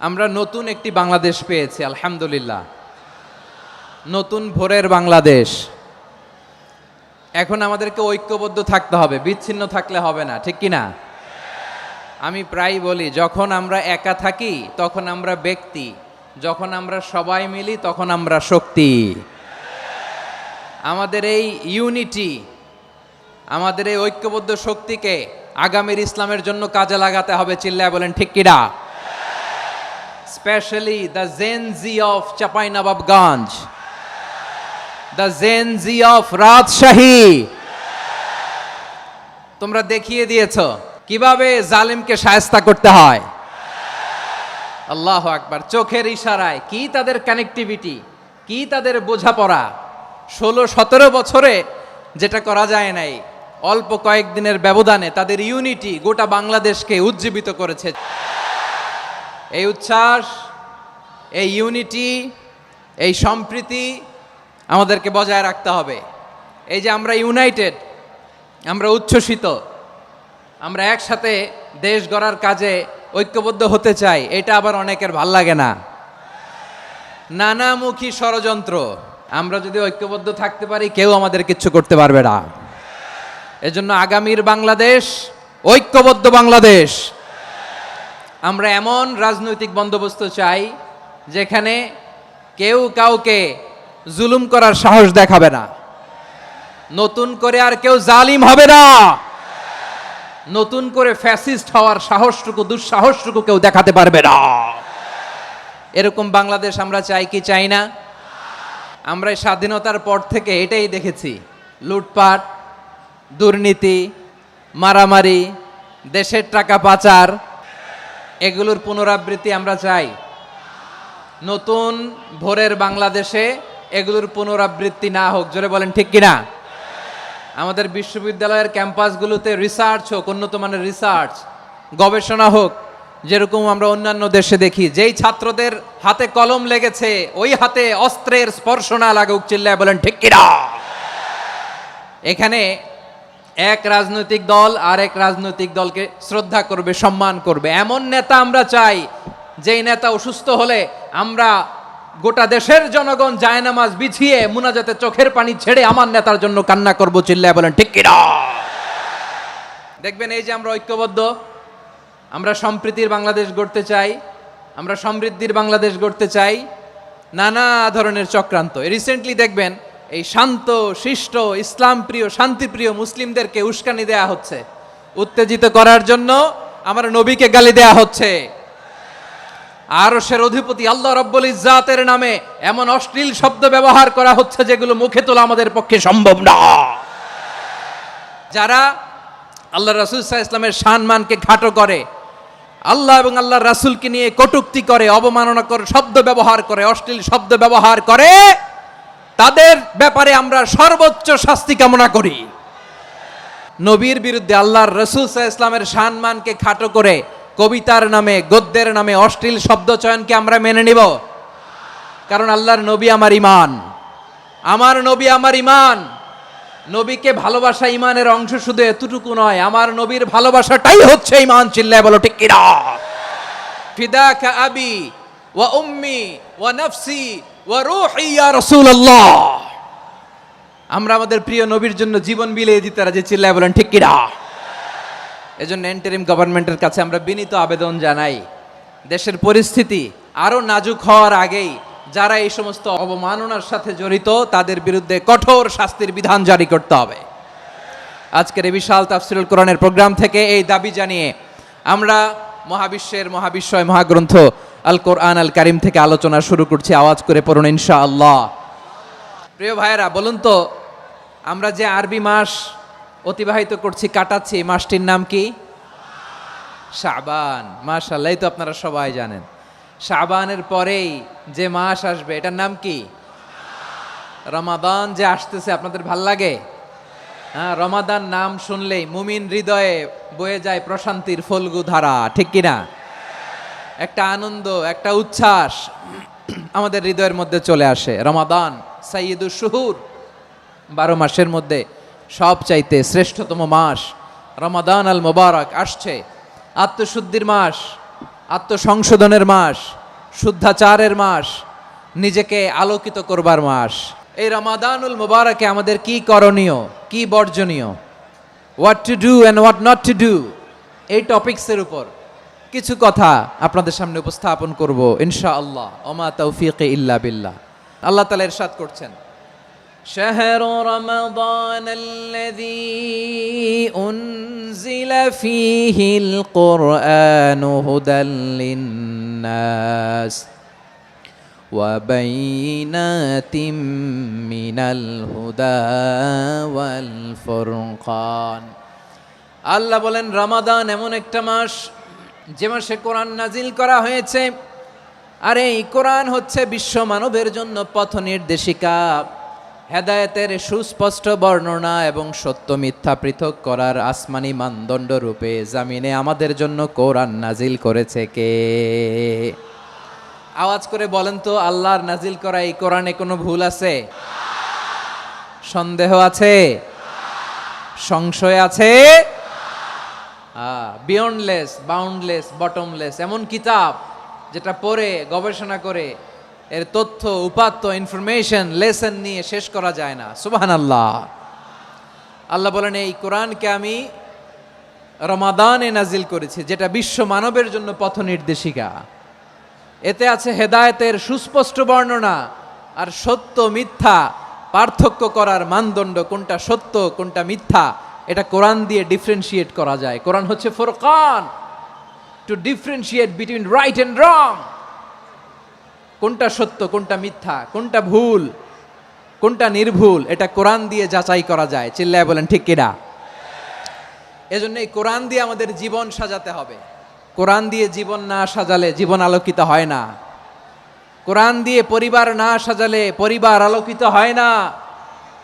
আমরা নতুন একটি বাংলাদেশ পেয়েছি আলহামদুলিল্লাহ। নতুন ভোরের বাংলাদেশ। এখন আমাদেরকে ঐক্যবদ্ধ থাকতে হবে, বিচ্ছিন্ন থাকলে হবে না, ঠিক কি না? আমি প্রায় বলি, যখন আমরা একা থাকি তখন আমরা ব্যক্তি, যখন আমরা সবাই মিলি তখন আমরা শক্তি। আমাদের এই ইউনিটি, আমাদের এই ঐক্যবদ্ধ শক্তিকে আগামীর ইসলামের জন্য কাজে লাগাতে হবে। চিল্লায় বলেন ঠিক কিনা? Especially the Gen Z of Chapainababganj, the Gen Z of Rajshahi. তোমরা দেখিয়ে দিয়েছো কিভাবে জালিমকে শায়েস্তা করতে হয়। আল্লাহু আকবার। চোখের ইশারায় কি তাদের কানেক্টিভিটি, কি তাদের বোঝাপড়া। 16-17 বছরে যেটা করা যায় নাই, অল্প কয়েকদিনের ব্যবধানে তাদের ইউনিটি গোটা বাংলাদেশকে উজ্জীবিত করেছে। এই উচ্ছ্বাস, এই ইউনিটি, এই সম্প্রীতি আমাদেরকে বজায় রাখতে হবে। এই যে আমরা ইউনাইটেড, আমরা উচ্ছ্বসিত, আমরা একসাথে দেশ গড়ার কাজে ঐক্যবদ্ধ হতে চাই, এটা আবার অনেকের ভাল লাগে না। নানামুখী ষড়যন্ত্র। আমরা যদি ঐক্যবদ্ধ থাকতে পারি কেউ আমাদের কিচ্ছু করতে পারবে না। এজন্য আগামীর বাংলাদেশ ঐক্যবদ্ধ বাংলাদেশ। আমরা এমন রাজনৈতিক বন্দোবস্ত চাই যেখানে কেউ কাউকে জুলুম করার সাহস দেখাবে না। নতুন করে আর কেউ জালিম হবে না। নতুন করে ফ্যাসিস্ট হওয়ার সাহসটুকু, দুঃসাহসটুকু কেউ দেখাতে পারবে না। এরকম বাংলাদেশ আমরা চাই কি চাই না? আমরা স্বাধীনতার পর থেকে এটাই দেখেছি। লুটপাট, দুর্নীতি, মারামারি, দেশের টাকা পাচার, এগুলোর পুনরাবৃত্তি আমরা চাই। নতুন ভোরের বাংলাদেশে এগুলোর পুনরাবৃত্তি না হোক। জোরে বলেন ঠিক কিনা? আমাদের বিশ্ববিদ্যালয়ের ক্যাম্পাসগুলোতে রিসার্চ হোক, উন্নত মানের রিসার্চ, গবেষণা হোক, যেরকম আমরা অন্যান্য দেশে দেখি। যেই ছাত্রদের হাতে কলম লেগেছে ওই হাতে অস্ত্রের স্পর্শ না লাগুক। চিল্লায় বলেন ঠিক কিনা? এখানে এক রাজনৈতিক দল আর এক রাজনৈতিক দলকে শ্রদ্ধা করবে, সম্মান করবে, এমন নেতা আমরা চাই যেই নেতা অসুস্থ হলে আমরা গোটা দেশের জনগণ জায়নামাজ বিছিয়ে মুনাজাতে চোখের পানি ছেড়ে আমার নেতার জন্য কান্না করব। চিল্লায় বলেন ঠিক কিনা? দেখবেন এই যে আমরা ঐক্যবদ্ধ, আমরা সম্প্রীতির বাংলাদেশ গড়তে চাই, আমরা সমৃদ্ধির বাংলাদেশ গড়তে চাই। নানা ধরনের চক্রান্ত। রিসেন্টলি দেখবেন এই শান্ত শিষ্ট ইসলাম প্রিয় শান্তিপ্রিয় মুসলিমদেরকে উস্কানি দেয়া হচ্ছে, উত্তেজিত করার জন্য আমার নবীকে গালি দেয়া হচ্ছে। আরশের অধিপতি আল্লাহ রাব্বুল ইজ্জাতের নামে এমন অশ্লীল শব্দ ব্যবহার করা হচ্ছে যেগুলো মুখে তোলা আমাদের পক্ষে সম্ভব না। যারা আল্লাহ রাসূল সাল্লাল্লাহু আলাইহি ওয়াসাল্লামের সম্মানকে খাটো করে, আল্লাহ এবং আল্লাহর রাসূলকে নিয়ে কটূক্তি করে, অবমাননাকর শব্দ ব্যবহার করে, অশ্লীল শব্দ ব্যবহার করে, তাদের ব্যাপারে আমরা সর্বোচ্চ শাস্তি কামনা করি। নবীর বিরুদ্ধে আল্লাহর রাসূল সাল্লাল্লাহু আলাইহি ওয়াসাল্লামের সম্মানকে খাটো করে কবিতার নামে, গদ্যের নামে অশ্লীল শব্দ চয়নকে আমরা মেনে নিব? কারণ আল্লাহর নবী আমার ঈমান, আমার নবী আমার ঈমান। নবীকে ভালোবাসা ঈমানের অংশ শুধু এতটুকু নয়, আমার নবীর ভালোবাসাটাই হচ্ছে ঈমান। চিল্লায় বলো ঠিক কিনা? ফিদাকা আবি ওয়া উম্মি ওয়া নাফসি ওয়া রূহি ইয়া রাসূলুল্লাহ। আমরা আমাদের প্রিয় নবীর জন্য জীবন বিলিয়ে দিতে রাজি। চিল্লায় বলেন ঠিক কিনা? এজন্য ইন্টারিম গভর্নমেন্টের কাছে আমরা বিনীত আবেদন জানাই, দেশের পরিস্থিতি আরো নাজুক হওয়ার আগেই যারা এই সমস্ত অবমাননার সাথে জড়িত তাদের বিরুদ্ধে কঠোর শাস্তির বিধান জারি করতে হবে। আজকের এই বিশাল তাফসীরুল কোরআনের প্রোগ্রাম থেকে এই দাবি জানিয়ে আমরা মহাবিশ্বের মহাবিশ্বয় মহাগ্রন্থ আল কোরআন আল কারীম থেকে আলোচনা শুরু করছি। আওয়াজ করে পড়ুন ইনশাআল্লাহ। প্রিয় ভাইয়েরা, বলুন তো, আমরা যে আরবি মাস অতিবাহিত করছি, কাটাচ্ছি, মাসটির নাম কি? শাবান। মাশাআল্লাহ, এই তো আপনারা সবাই জানেন। শাবানের পরেই যে মাস আসবে এটার নাম কি? রমাদান। যে আসতেছে আপনাদের ভাল লাগে? হ্যাঁ, রমাদান নাম শুনলেই মুমিন হৃদয়ে বয়ে যায় প্রশান্তির ফল্গু ধারা, ঠিক কিনা? একটা আনন্দ, একটা উচ্ছ্বাস আমাদের হৃদয়ের মধ্যে চলে আসে। রমাদান সাইয়্যিদুশ শুহুর, 12 মাসের মধ্যে সব চাইতে শ্রেষ্ঠতম মাস রমাদান আল মুবারক আসছে। আত্মশুদ্ধির মাস, আত্মসংশোধনের মাস, শুদ্ধাচারের মাস, নিজেকে আলোকিত করবার মাস। এই রমাদানুল মুবারকে আমাদের কি করণীয়, কি বর্জনীয়, what to do and what not to do, এই টপিকসের উপর কিছু কথা আপনাদের সামনে উপস্থাপন করব ইনশাআল্লাহ। ওমা তৌফিক ইল্লা বিল্লাহ। আল্লাহ তাআলা ইরশাদ করছেন, شهر رمضان الذي أنزل فيه القرآن هدى للناس وبينات من الهدى والفرقان। আল্লাহ বলেন রমাদান এমন একটা মাস যে মাসে কোরআন নাজিল করা হয়েছে, আর এই কোরআন হচ্ছে বিশ্ব মানবের জন্য পথ নির্দেশিকা, হেদায়েতের সুস্পষ্ট বর্ণনা এবং সত্য মিথ্যা পৃথক করার আসমানি মানদণ্ড রূপে জামিনে আমাদের জন্য কোরআন নাজিল করেছে কে? আওয়াজ করে বলেন তো, আল্লাহর নাজিল করা এই কোরআনে কোনো ভুল আছে? সন্দেহ আছে? সংশয় আছে? বিয়ন্ডলেস, বাউন্ডলেস, বটমলেস, এমন কিতাব যেটা পড়ে গবেষণা করে এর তথ্য উপাত্ত ইনফরমেশন লেসন নিয়ে শেষ করা যায় না। সুবহানাল্লাহ। আল্লাহ বলেন এই কোরআনকে আমি রমাদানে নাজিল করেছি, যেটা বিশ্ব মানবের জন্য পথ নির্দেশিকা। এতে আছে হেদায়েতের সুস্পষ্ট বর্ণনা আর সত্য মিথ্যা পার্থক্য করার মানদণ্ড, কোনটা সত্য কোনটা মিথ্যা এটা কোরআন দিয়ে ডিফারেন্সিয়েট করা যায়। কোরআন হচ্ছে ফুরকান, to differentiate between right and wrong. কোনটা সত্য কোনটা মিথ্যা, কোনটা ভুল কোনটা নির্ভুল, এটা কোরআন দিয়ে যাচাই করা যায়। চিল্লায় বলেন ঠিক কিনা? এজন্য এই কোরআন দিয়ে আমাদের জীবন সাজাতে হবে। কোরআন দিয়ে জীবন না সাজালে জীবন আলোকিত হয় না। কোরআন দিয়ে পরিবার না সাজালে পরিবার আলোকিত হয় না।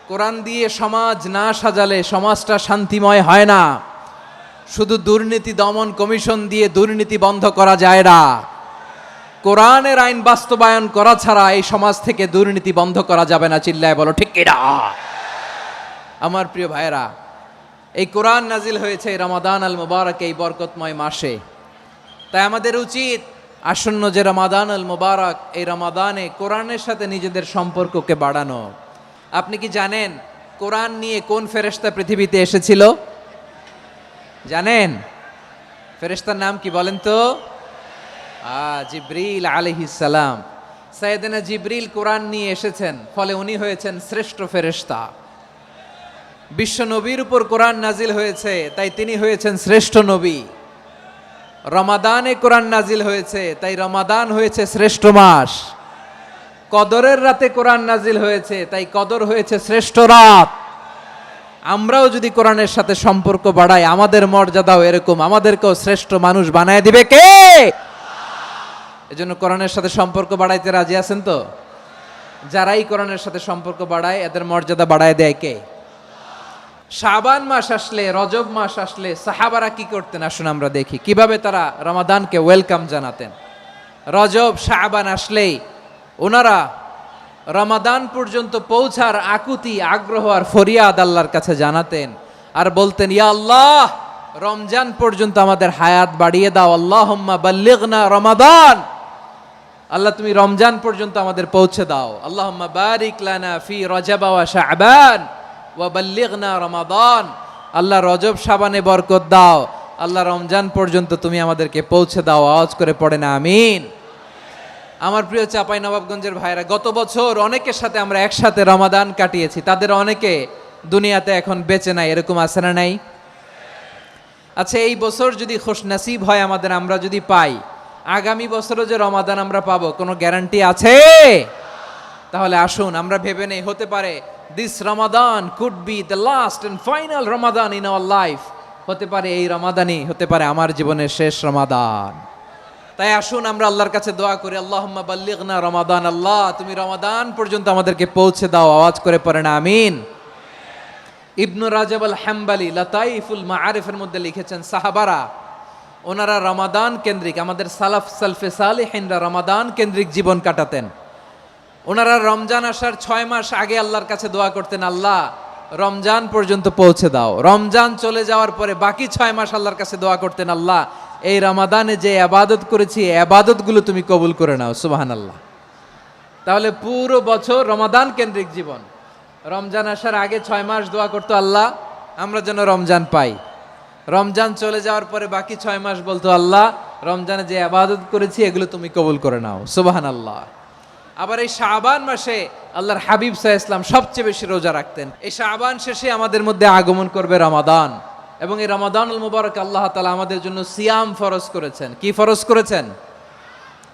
কোরআন দিয়ে সমাজ না সাজালে সমাজটা শান্তিময় হয় না। শুধু দুর্নীতি দমন কমিশন দিয়ে দুর্নীতি বন্ধ করা যায় না। কোরআনের আইন বাস্তবায়ন করা ছাড়া এই সমাজ থেকে দুর্নীতি বন্ধ করা যাবে না। চিল্লায় বলো ঠিক কিনা? আমার প্রিয় ভাইরা, এই কোরআন নাজিল হয়েছে রমাদান আল মুবারক, এই বরকতময় মাসে। তাই আমাদের উচিত আসন্ন যে রমাদান আল মুবারক, এই রমাদানে কোরআনের সাথে নিজেদের সম্পর্ককে বাড়ানো। আপনি কি জানেন কোরআন নিয়ে কোন ফেরেশতা পৃথিবীতে এসেছিল? জানেন ফেরেশতার নাম কি বলেন তো? জিবরিল আলাইহিস সালাম। সাইয়েদনা জিবরিল কোরআন নিয়ে এসেছেন, ফলে উনি হয়েছেন শ্রেষ্ঠ ফেরেশতা। বিশ্ব নবীর উপর কোরআন নাজিল হয়েছে, তাই তিনি হয়েছেন শ্রেষ্ঠ নবী। রমাদানে কোরআন নাজিল হয়েছে, তাই রমাদান হয়েছে শ্রেষ্ঠ মাস। কদরের রাতে কোরআন নাজিল হয়েছে, তাই কদর হয়েছে শ্রেষ্ঠ রাত। আমরাও যদি কোরআনের সাথে সম্পর্ক বাড়াই, আমাদের মর্যাদাও এরকম, আমাদেরকেও শ্রেষ্ঠ মানুষ বানায় দিবে কে? এজন্য কোরআনের সাথে সম্পর্ক বাড়াইতে রাজি আছেন তো? যারাই কোরআনের সাথে সম্পর্ক বাড়ায় এদের মর্যাদা বাড়ায় দেয় কে? শাবান মাস আসলে, রজব মাস আসলে সাহাবারা কি করতেন আসুন আমরা দেখি কিভাবে তারা রমাদানকে ওয়েলকাম জানাতেন। রজব শাবান আসলেই ওনারা রমাদান পর্যন্ত পৌঁছার আকুতি, আগ্রহ আর ফরিয়াদ আল্লাহর কাছে জানাতেন আর বলতেন, ইয়া আল্লাহ, রমজান পর্যন্ত আমাদের হায়াত বাড়িয়ে দাও। আল্লাহুম্মা বাল্লিগনা রমাদান, আল্লাহ তুমি রমজান পর্যন্ত আমাদের পৌঁছে দাও। আল্লাহুম্মা বারিক লানা ফি রজব ওয়া শাবান ওয়া বাল্লিগনা রমাদান, আল্লাহ রজব শাবানে বরকত দাও, আল্লাহ রমজান পর্যন্ত তুমি আমাদেরকে পৌঁছে দাও। আওয়াজ করে পড়েন আমিন। আমার প্রিয় চাঁপাইনবাবগঞ্জের ভাইরা, গত বছর অনেকের সাথে আমরা একসাথে রমাদান কাটিয়েছি, তাদের অনেকে দুনিয়াতে এখন বেঁচে নাই, এরকম আছে না নাই? আচ্ছা, এই বছর যদি খুশনসিব হয় আমাদের, আমরা যদি পাই, আগামী বছরও যে রমাদান আমরা পাবো কোনো গ্যারান্টি আছে? তাহলে আসুন আমরা ভেবে নেই, হতে পারে this Ramadan could be the last and final Ramadan in our life. হতে পারে এই রমাদানই হতে পারে আমার জীবনের শেষ রমাদান। তাই আসুন আমরা আল্লাহর কাছে দোয়া করি, আল্লাহুম্মা বাল্লিগনা রমাদান, আল্লাহ তুমি রমাদান পর্যন্ত আমাদেরকে পৌঁছে দাও। আওয়াজ করে পড়েন আমিন। ইবনু রাজব আল হাম্বালি লাতাইফুল মাআরিফের মধ্যে লিখেছেন, সাহাবারা ওনারা রমাদান কেন্দ্রিক, আমাদের সালাফ সালফে সালেহিনরা রমাদান কেন্দ্রিক জীবন কাটাতেন। ওনারা রমজান আসার 6 মাস আগে আল্লাহর কাছে দোয়া করতেন, আল্লাহ রমজান পর্যন্ত পৌঁছে দাও। রমজান চলে যাওয়ার পরে বাকি 6 মাস আল্লাহর কাছে দোয়া করতেন, আল্লাহ এই রমাদানে যে আবাদত করেছি এই আবাদতগুলো তুমি কবুল করে নাও, সুবহানাল্লাহ। তাহলে পুরো বছর রমাদান কেন্দ্রিক জীবন। রমজান আসার আগে 6 মাস দোয়া করতো আল্লাহ আমরা যেন রমজান পাই। রমজান চলে যাওয়ার পরে বাকি 6 মাস বলতো আল্লাহ রমজানে যে আবাদত করেছি এগুলো তুমি কবুল করে নাও, সুবহানাল্লাহ। আবার এই শাবান মাসে আল্লাহর হাবিব সাল্লাল্লাহু আলাইহি ওয়াসাল্লাম সবচেয়ে বেশি রোজা রাখতেন। এই শাবান শেষে আমাদের মধ্যে আগমন করবে রমাদান, এবং এই রমাদানুল মুবারক আল্লাহ তাআলা আমাদের জন্য সিয়াম ফরজ করেছেন। কি ফরজ করেছেন?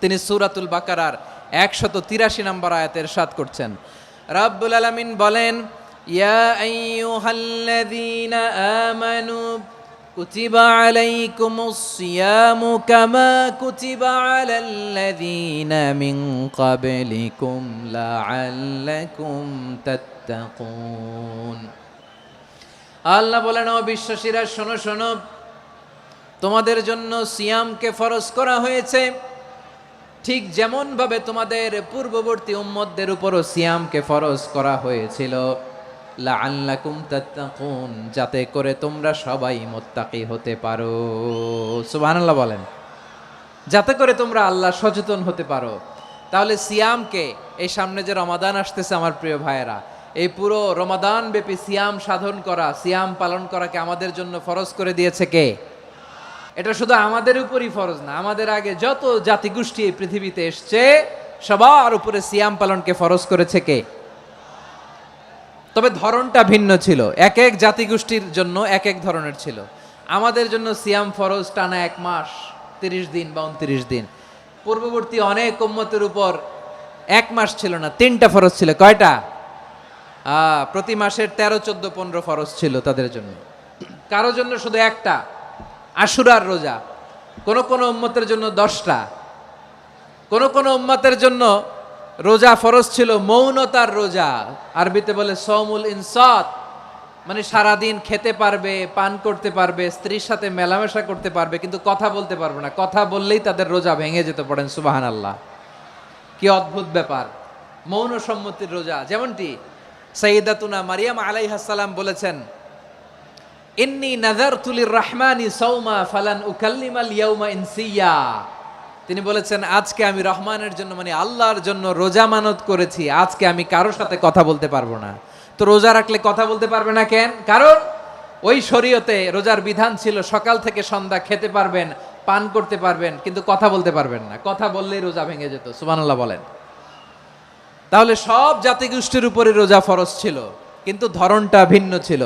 তিনি সূরাতুল বাকারার 183 নম্বর আয়াতে ইরশাদ করছেন, রাব্বুল আলামিন বলেন, ইয়া আইয়ুহাল্লাযীনা আমানু কুতিবা আলাইকুমুস সিয়ামু কামা কুতিবা আলাল্লাযীনা মিন ক্বাবলিকুম লাআল্লাকুম তাত্তাকুন। আল্লাহ বলেন, ও বিশ্বাসীরা শোনো শোনো, তোমাদের জন্য সিয়ামকে ফরজ করা হয়েছে ঠিক যেমন ভাবে তোমাদের পূর্ববর্তী উম্মতদের উপরও সিয়ামকে ফরজ করা হয়েছিল, লাআল্লাকুম তাত্তাকুন, যাতে করে তোমরা সবাই মুত্তাকি হতে পারো। সুবহানাল্লাহ বলেন, যাতে করে তোমরা আল্লাহ সচেতন হতে পারো। তাহলে সিয়ামকে, এই সামনে যে রমাদান আসতেছে আমার প্রিয় ভাইয়েরা, এই পুরো রমাদান ব্যাপী সিয়াম সাধন করা, সিয়াম পালন করাকে আমাদের জন্য ফরজ করে দিয়েছে কে? এটা শুধু আমাদের উপরই ফরজ না, আমাদের আগে যত জাতিগোষ্ঠী এই পৃথিবীতে এসছে সবার উপরে সিয়াম পালনকে ফরজ করেছে কে? তবে ধরনটা ভিন্ন ছিল, এক এক জাতিগোষ্ঠীর জন্য এক এক ধরনের ছিল। আমাদের জন্য সিয়াম ফরজ টানা 1 মাস 30 দিন বা 29 দিন। পূর্ববর্তী অনেক উম্মতের উপর 1 মাস ছিল না, 3টা ফরজ ছিল। কয়টা? প্রতি মাসের 13, 14, 15 ফরজ ছিল তাদের জন্য। কারো জন্য শুধু একটা, আশুরার রোজা। কোন কোন উম্মতের জন্য 10টা। কোন কোন উম্মতের জন্য রোজা ফরজ ছিল মৌনতার রোজা, আরবিতে বলে সওমুল ইনসাত, মানে সারাদিন খেতে পারবে, পান করতে পারবে, স্ত্রীর সাথে মেলামেশা করতে পারবে, কিন্তু কথা বলতে পারবে না। কথা বললেই তাদের রোজা ভেঙে যেতে, পড়েন সুবহানাল্লাহ। কি অদ্ভুত ব্যাপার, মৌন সম্মতির রোজা। যেমনটি সাইয়্যিদাতুনা মারিয়াম আলাইহাস সালাম বলেছেন, ইন্নী নাযারতু লির-রাহমানি সাওমা ফালান উকাল্লিমাল ইয়াওমা ইনসিয়া। তিনি বলেছেন, আজকে আমি রহমানের জন্য, মানে আল্লাহর জন্য রোজা মানত করেছি, আজকে আমি কারোর সাথে কথা বলতে পারবো না। তো রোজা রাখলে কথা বলতে পারবে না কেন? কারণ ওই শরীয়তে রোজার বিধান ছিল সকাল থেকে সন্ধ্যা খেতে পারবেন, পান করতে পারবেন, কিন্তু কথা বলতে পারবেন না। কথা বললেই রোজা ভেঙে যেত, সুবহানাল্লাহ বলেন। তাহলে সব জাতিগোষ্ঠীর উপরে রোজা ফরজ ছিল, কিন্তু ধরনটা ভিন্ন ছিল।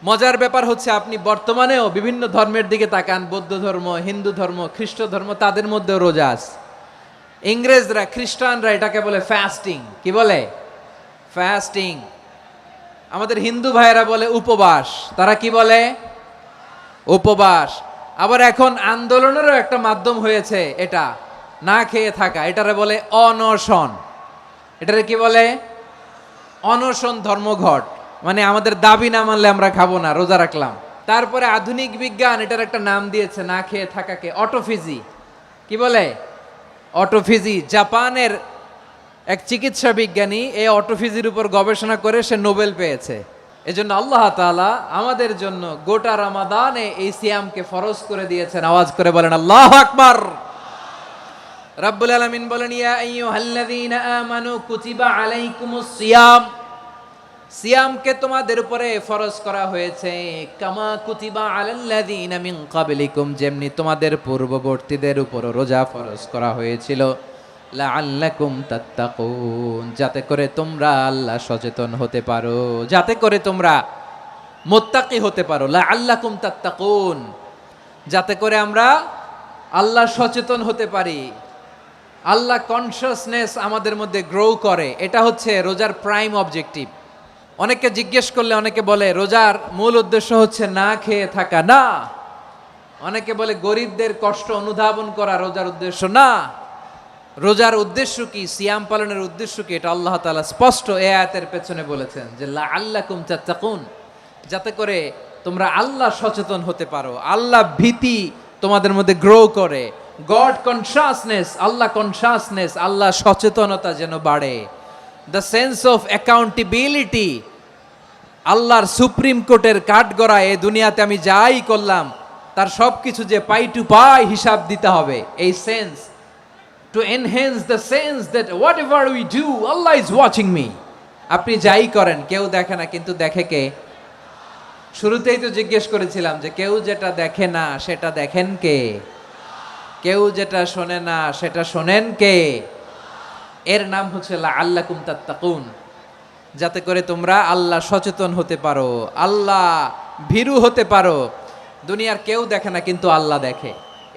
মজার ব্যাপার হচ্ছে, আপনি বর্তমানেও বিভিন্ন ধর্মের দিকে তাকান, বৌদ্ধ ধর্ম, হিন্দু ধর্ম, খ্রিস্ট ধর্ম, তাদের মধ্যেও রোজা আছে। ইংরেজরা, খ্রিস্টানরা এটাকে বলে ফাস্টিং। কি বলে? ফাস্টিং। আমাদের হিন্দু ভাইয়েরা বলে উপবাস। তারা কি বলে? উপবাস। আবার এখন আন্দোলনেরও একটা মাধ্যম হয়েছে এটা, না খেয়ে থাকা, এটারে বলে অনশন। এটারে কি বলে? অনশন ধর্মঘট। মানে আমাদের দাবি না মানলে আমরা খাবো না, রোজা রাখলাম। তারপরে আধুনিক বিজ্ঞান এটার একটা নাম দিয়েছে না খেয়ে থাকাকে, অটোফিজি। কি বলে? অটোফিজি। জাপানের এক চিকিৎসা বিজ্ঞানী এই অটোফিজির উপর গবেষণা করে সে নোবেল পেয়েছে। এজন্য আল্লাহ তাআলা আমাদের জন্য গোটা রমাদানে এই সিয়ামকে ফরজ করে দিয়েছেন। আওয়াজ করে বলেন আল্লাহু আকবার। রাব্বুল আলামিন বলেন, ইয়া আইয়ুহাল্লাযীনা আমানু কুতিবা আলাইকুমুস সিয়াম, সিয়ামকে তোমাদের উপরে ফরজ করা হয়েছে কামা কুতিবা আলাল্লাযীনা মিন ক্বাবলিকুম, যেমনি তোমাদের পূর্ববর্তীদের উপর রোজা ফরজ করা হয়েছিল, লাআল্লাকুম তাত্তাকুন, যাতে করে তোমরা আল্লাহ সচেতন হতে পারো, যাতে করে তোমরা মুত্তাকি হতে পারো। লাআল্লাকুম তাত্তাকুন, যাতে করে আমরা আল্লাহ সচেতন হতে পারি, আল্লাহ কনসিয়াসনেস আমাদের মধ্যে গ্রো করে। এটা হচ্ছে রোজার প্রাইম অবজেক্টিভ। অনেকে জিজ্ঞেস করলে অনেকে বলে রোজার মূল উদ্দেশ্য হচ্ছে না খেয়ে থাকা। না। অনেকে বলে গরিবদের কষ্ট অনুধাবন করা রোজার উদ্দেশ্য। না। রোজার উদ্দেশ্য কি, সিয়াম পালনের উদ্দেশ্য কি, এটা আল্লাহ তাআলা স্পষ্ট এই আয়াতের পেছনে বলেছেন যে লাআল্লাকুম তাত্তাকুন, যাতে করে তোমরা আল্লাহ সচেতন হতে পারো, আল্লাহ ভীতি তোমাদের মধ্যে গ্রো করে, গড কনসিয়াসনেস, আল্লাহ কনসিয়াসনেস, আল্লাহ সচেতনতা যেন বাড়ে, দ্য সেন্স অফ অ্যাকাউন্টেবিলিটি। আল্লাহর সুপ্রিম কোর্টের কাঠগড়ায় এই দুনিয়াতে আমি যাই করলাম তার সব কিছু যে পাই টু পাই হিসাব দিতে হবে। এই sense, to enhance the sense that what ever we do Allah is watching me. আপনি যাই করেন কেউ দেখে না, কিন্তু দেখে কে? শুরুতেই তো জিজ্ঞেস করেছিলাম যে কেউ যেটা দেখে না সেটা দেখেন কে? কেউ যেটা শোনে না সেটা শোনেন কে? এর নাম হচ্ছে লাআল্লাকুম তাত্তাকুন, যাতে করে তোমরা আল্লাহ সচেতন হতে পারো, আল্লাহ ভীরু হতে পারো। দুনিয়ার কেউ দেখে না, কিন্তু আল্লাহ দেখে।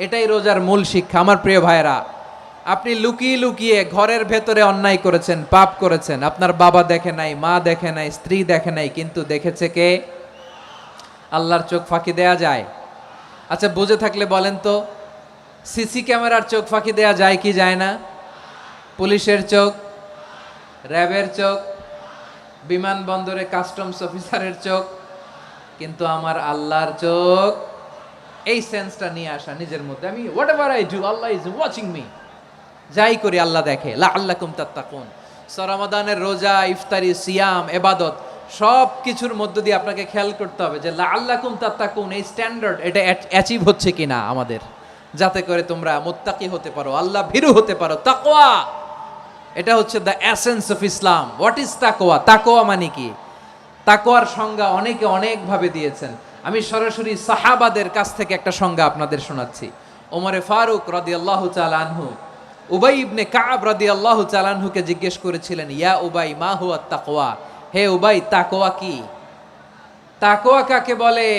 এটাই রোজার মূল শিক্ষা। আমার প্রিয় ভাইরা, আপনি লুকিয়ে লুকিয়ে ঘরের ভেতরে অন্যায় করেছেন, পাপ করেছেন, আপনার বাবা দেখে নাই, মা দেখে নাই, স্ত্রী দেখে নাই, কিন্তু দেখেছে কে? আল্লাহর চোখ ফাঁকি দেয়া যায়? আচ্ছা, বুঝে থাকলে বলেন তো, সিসি ক্যামেরার চোখ ফাঁকি দেয়া যায় কি যায় না? পুলিশের চোখ, র্যাবের চোখ, বিমানবন্দরে কাস্টমস অফিসারের চোখ, কিন্তু আমার আল্লাহর চোখ। এই সেন্সটা নিয়ে আসা নিজের মধ্যে, আমি what ever I do Allah is watching me, যাই করি আল্লাহ দেখে। লাআল্লাকুম তাত্তাকুন। রমাদানের রোজা, ইফতারি, সিয়াম, ইবাদত সব কিছুর মধ্য দিয়ে আপনাকে খেয়াল করতে হবে যে লাআল্লাকুম তাত্তাকুন এই স্ট্যান্ডার্ড এটা অ্যাচিভ হচ্ছে কিনা আমাদের, যাতে করে তোমরা মুত্তাকি হতে পারো, আল্লাহ ভীরু হতে পারো। তাকওয়া, এটা হচ্ছে the essence of Islam. What is তাকওয়া? তাকওয়া মানে কি? তাকওয়ার সংজ্ঞা অনেকে অনেকভাবে দিয়েছেন। আমি সরাসরি সাহাবাদের কাছ থেকে একটা সংজ্ঞা আপনাদের শোনাচ্ছি। ওমরে ফারুক রাদিয়াল্লাহু তাআলা আনহু উবাই ইবনে কাব রাদিয়াল্লাহু তাআলা আনহুকে জিজ্ঞেস করেছিলেন, ইয়া উবাই মা হুয়া তাকওয়া? হে উবাই, তাকওয়া কি? তাকওয়া কাকে বলে?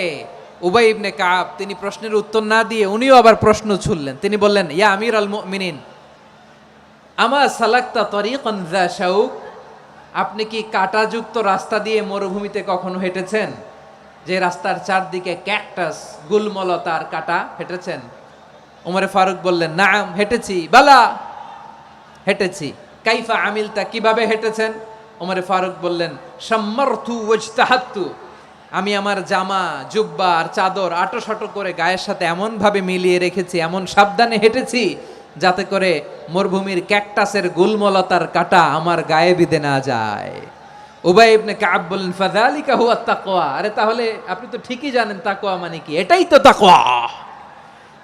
উবাই ইবনে কাব তিনি প্রশ্নের উত্তর না দিয়ে উনিও আবার প্রশ্ন ছুড়লেন। তিনি বললেন, ইয়া আমির আল মুমিনিন, আমা সালাকতা তরিকান যা শাউক? আপনি কি কাঁটাযুক্ত রাস্তা দিয়ে মরুভূমিতে কখনো হেঁটেছেন? যে রাস্তার চারদিকে ক্যাকটাস, গুলমলতার কাঁটা, হেঁটেছেন? ওমরে ফারুক বললেন, নাম, হেঁটেছি। বালা, হেঁটেছি। কাইফা আমিলতা, কিভাবে হেঁটেছেন? ওমরে ফারুক বললেন, শাম্মারতু ওয়াজতাহাত্তু, আমি আমার জামা, জুব্বা আর চাদর আটো করে গায়ের সাথে এমন ভাবে মিলিয়ে রেখেছি, এমন সাবধানে হেঁটেছি যাতে করে মরুভূমির ক্যাকটাসের গুলমলতার কাঁটা আমার গায়ে বিঁধে না যায়। উবাই ইবনে কাব বললেন, ফাযালিকা হুয়া তাকওয়া। আরে তাহলে আপনি তো ঠিকই জানেন তাকওয়া মানে কি, এটাই তো তাকওয়া।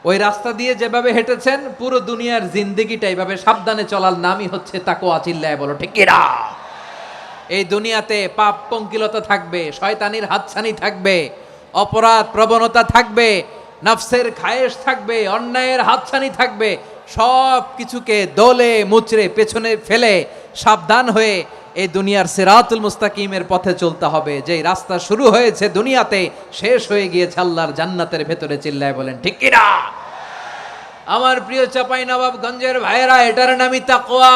ওই রাস্তা দিয়ে যেভাবে হেঁটেছেন, পুরো দুনিয়ার জিন্দেগিটা এইভাবে সাবধানে চলার নামই হচ্ছে তাকওয়া। চিল্লায় বলো ঠিক কিনা? এই দুনিয়াতে পাপ পঙ্কিলতা থাকবে, শয়তানির হাতছানি থাকবে, অপরাধ প্রবণতা থাকবে, নফসের খায়েশ থাকবে, অন্যায়ের হাতছানি থাকবে। সব কিছুকে দলে মুচড়ে পেছনে ফেলে সাবধান হয়ে এই দুনিয়ার সিরাতুল মুস্তাকিমের পথে চলতে হবে। যেই রাস্তা শুরু হয়েছে দুনিয়াতে, শেষ হয়ে গিয়েছে আল্লাহর জান্নাতের ভেতরে। চিল্লায় বলেন ঠিক কিনা? আমার প্রিয় চাঁপাইনবাবগঞ্জের ভাইয়েরা, এটার নামই তাকওয়া।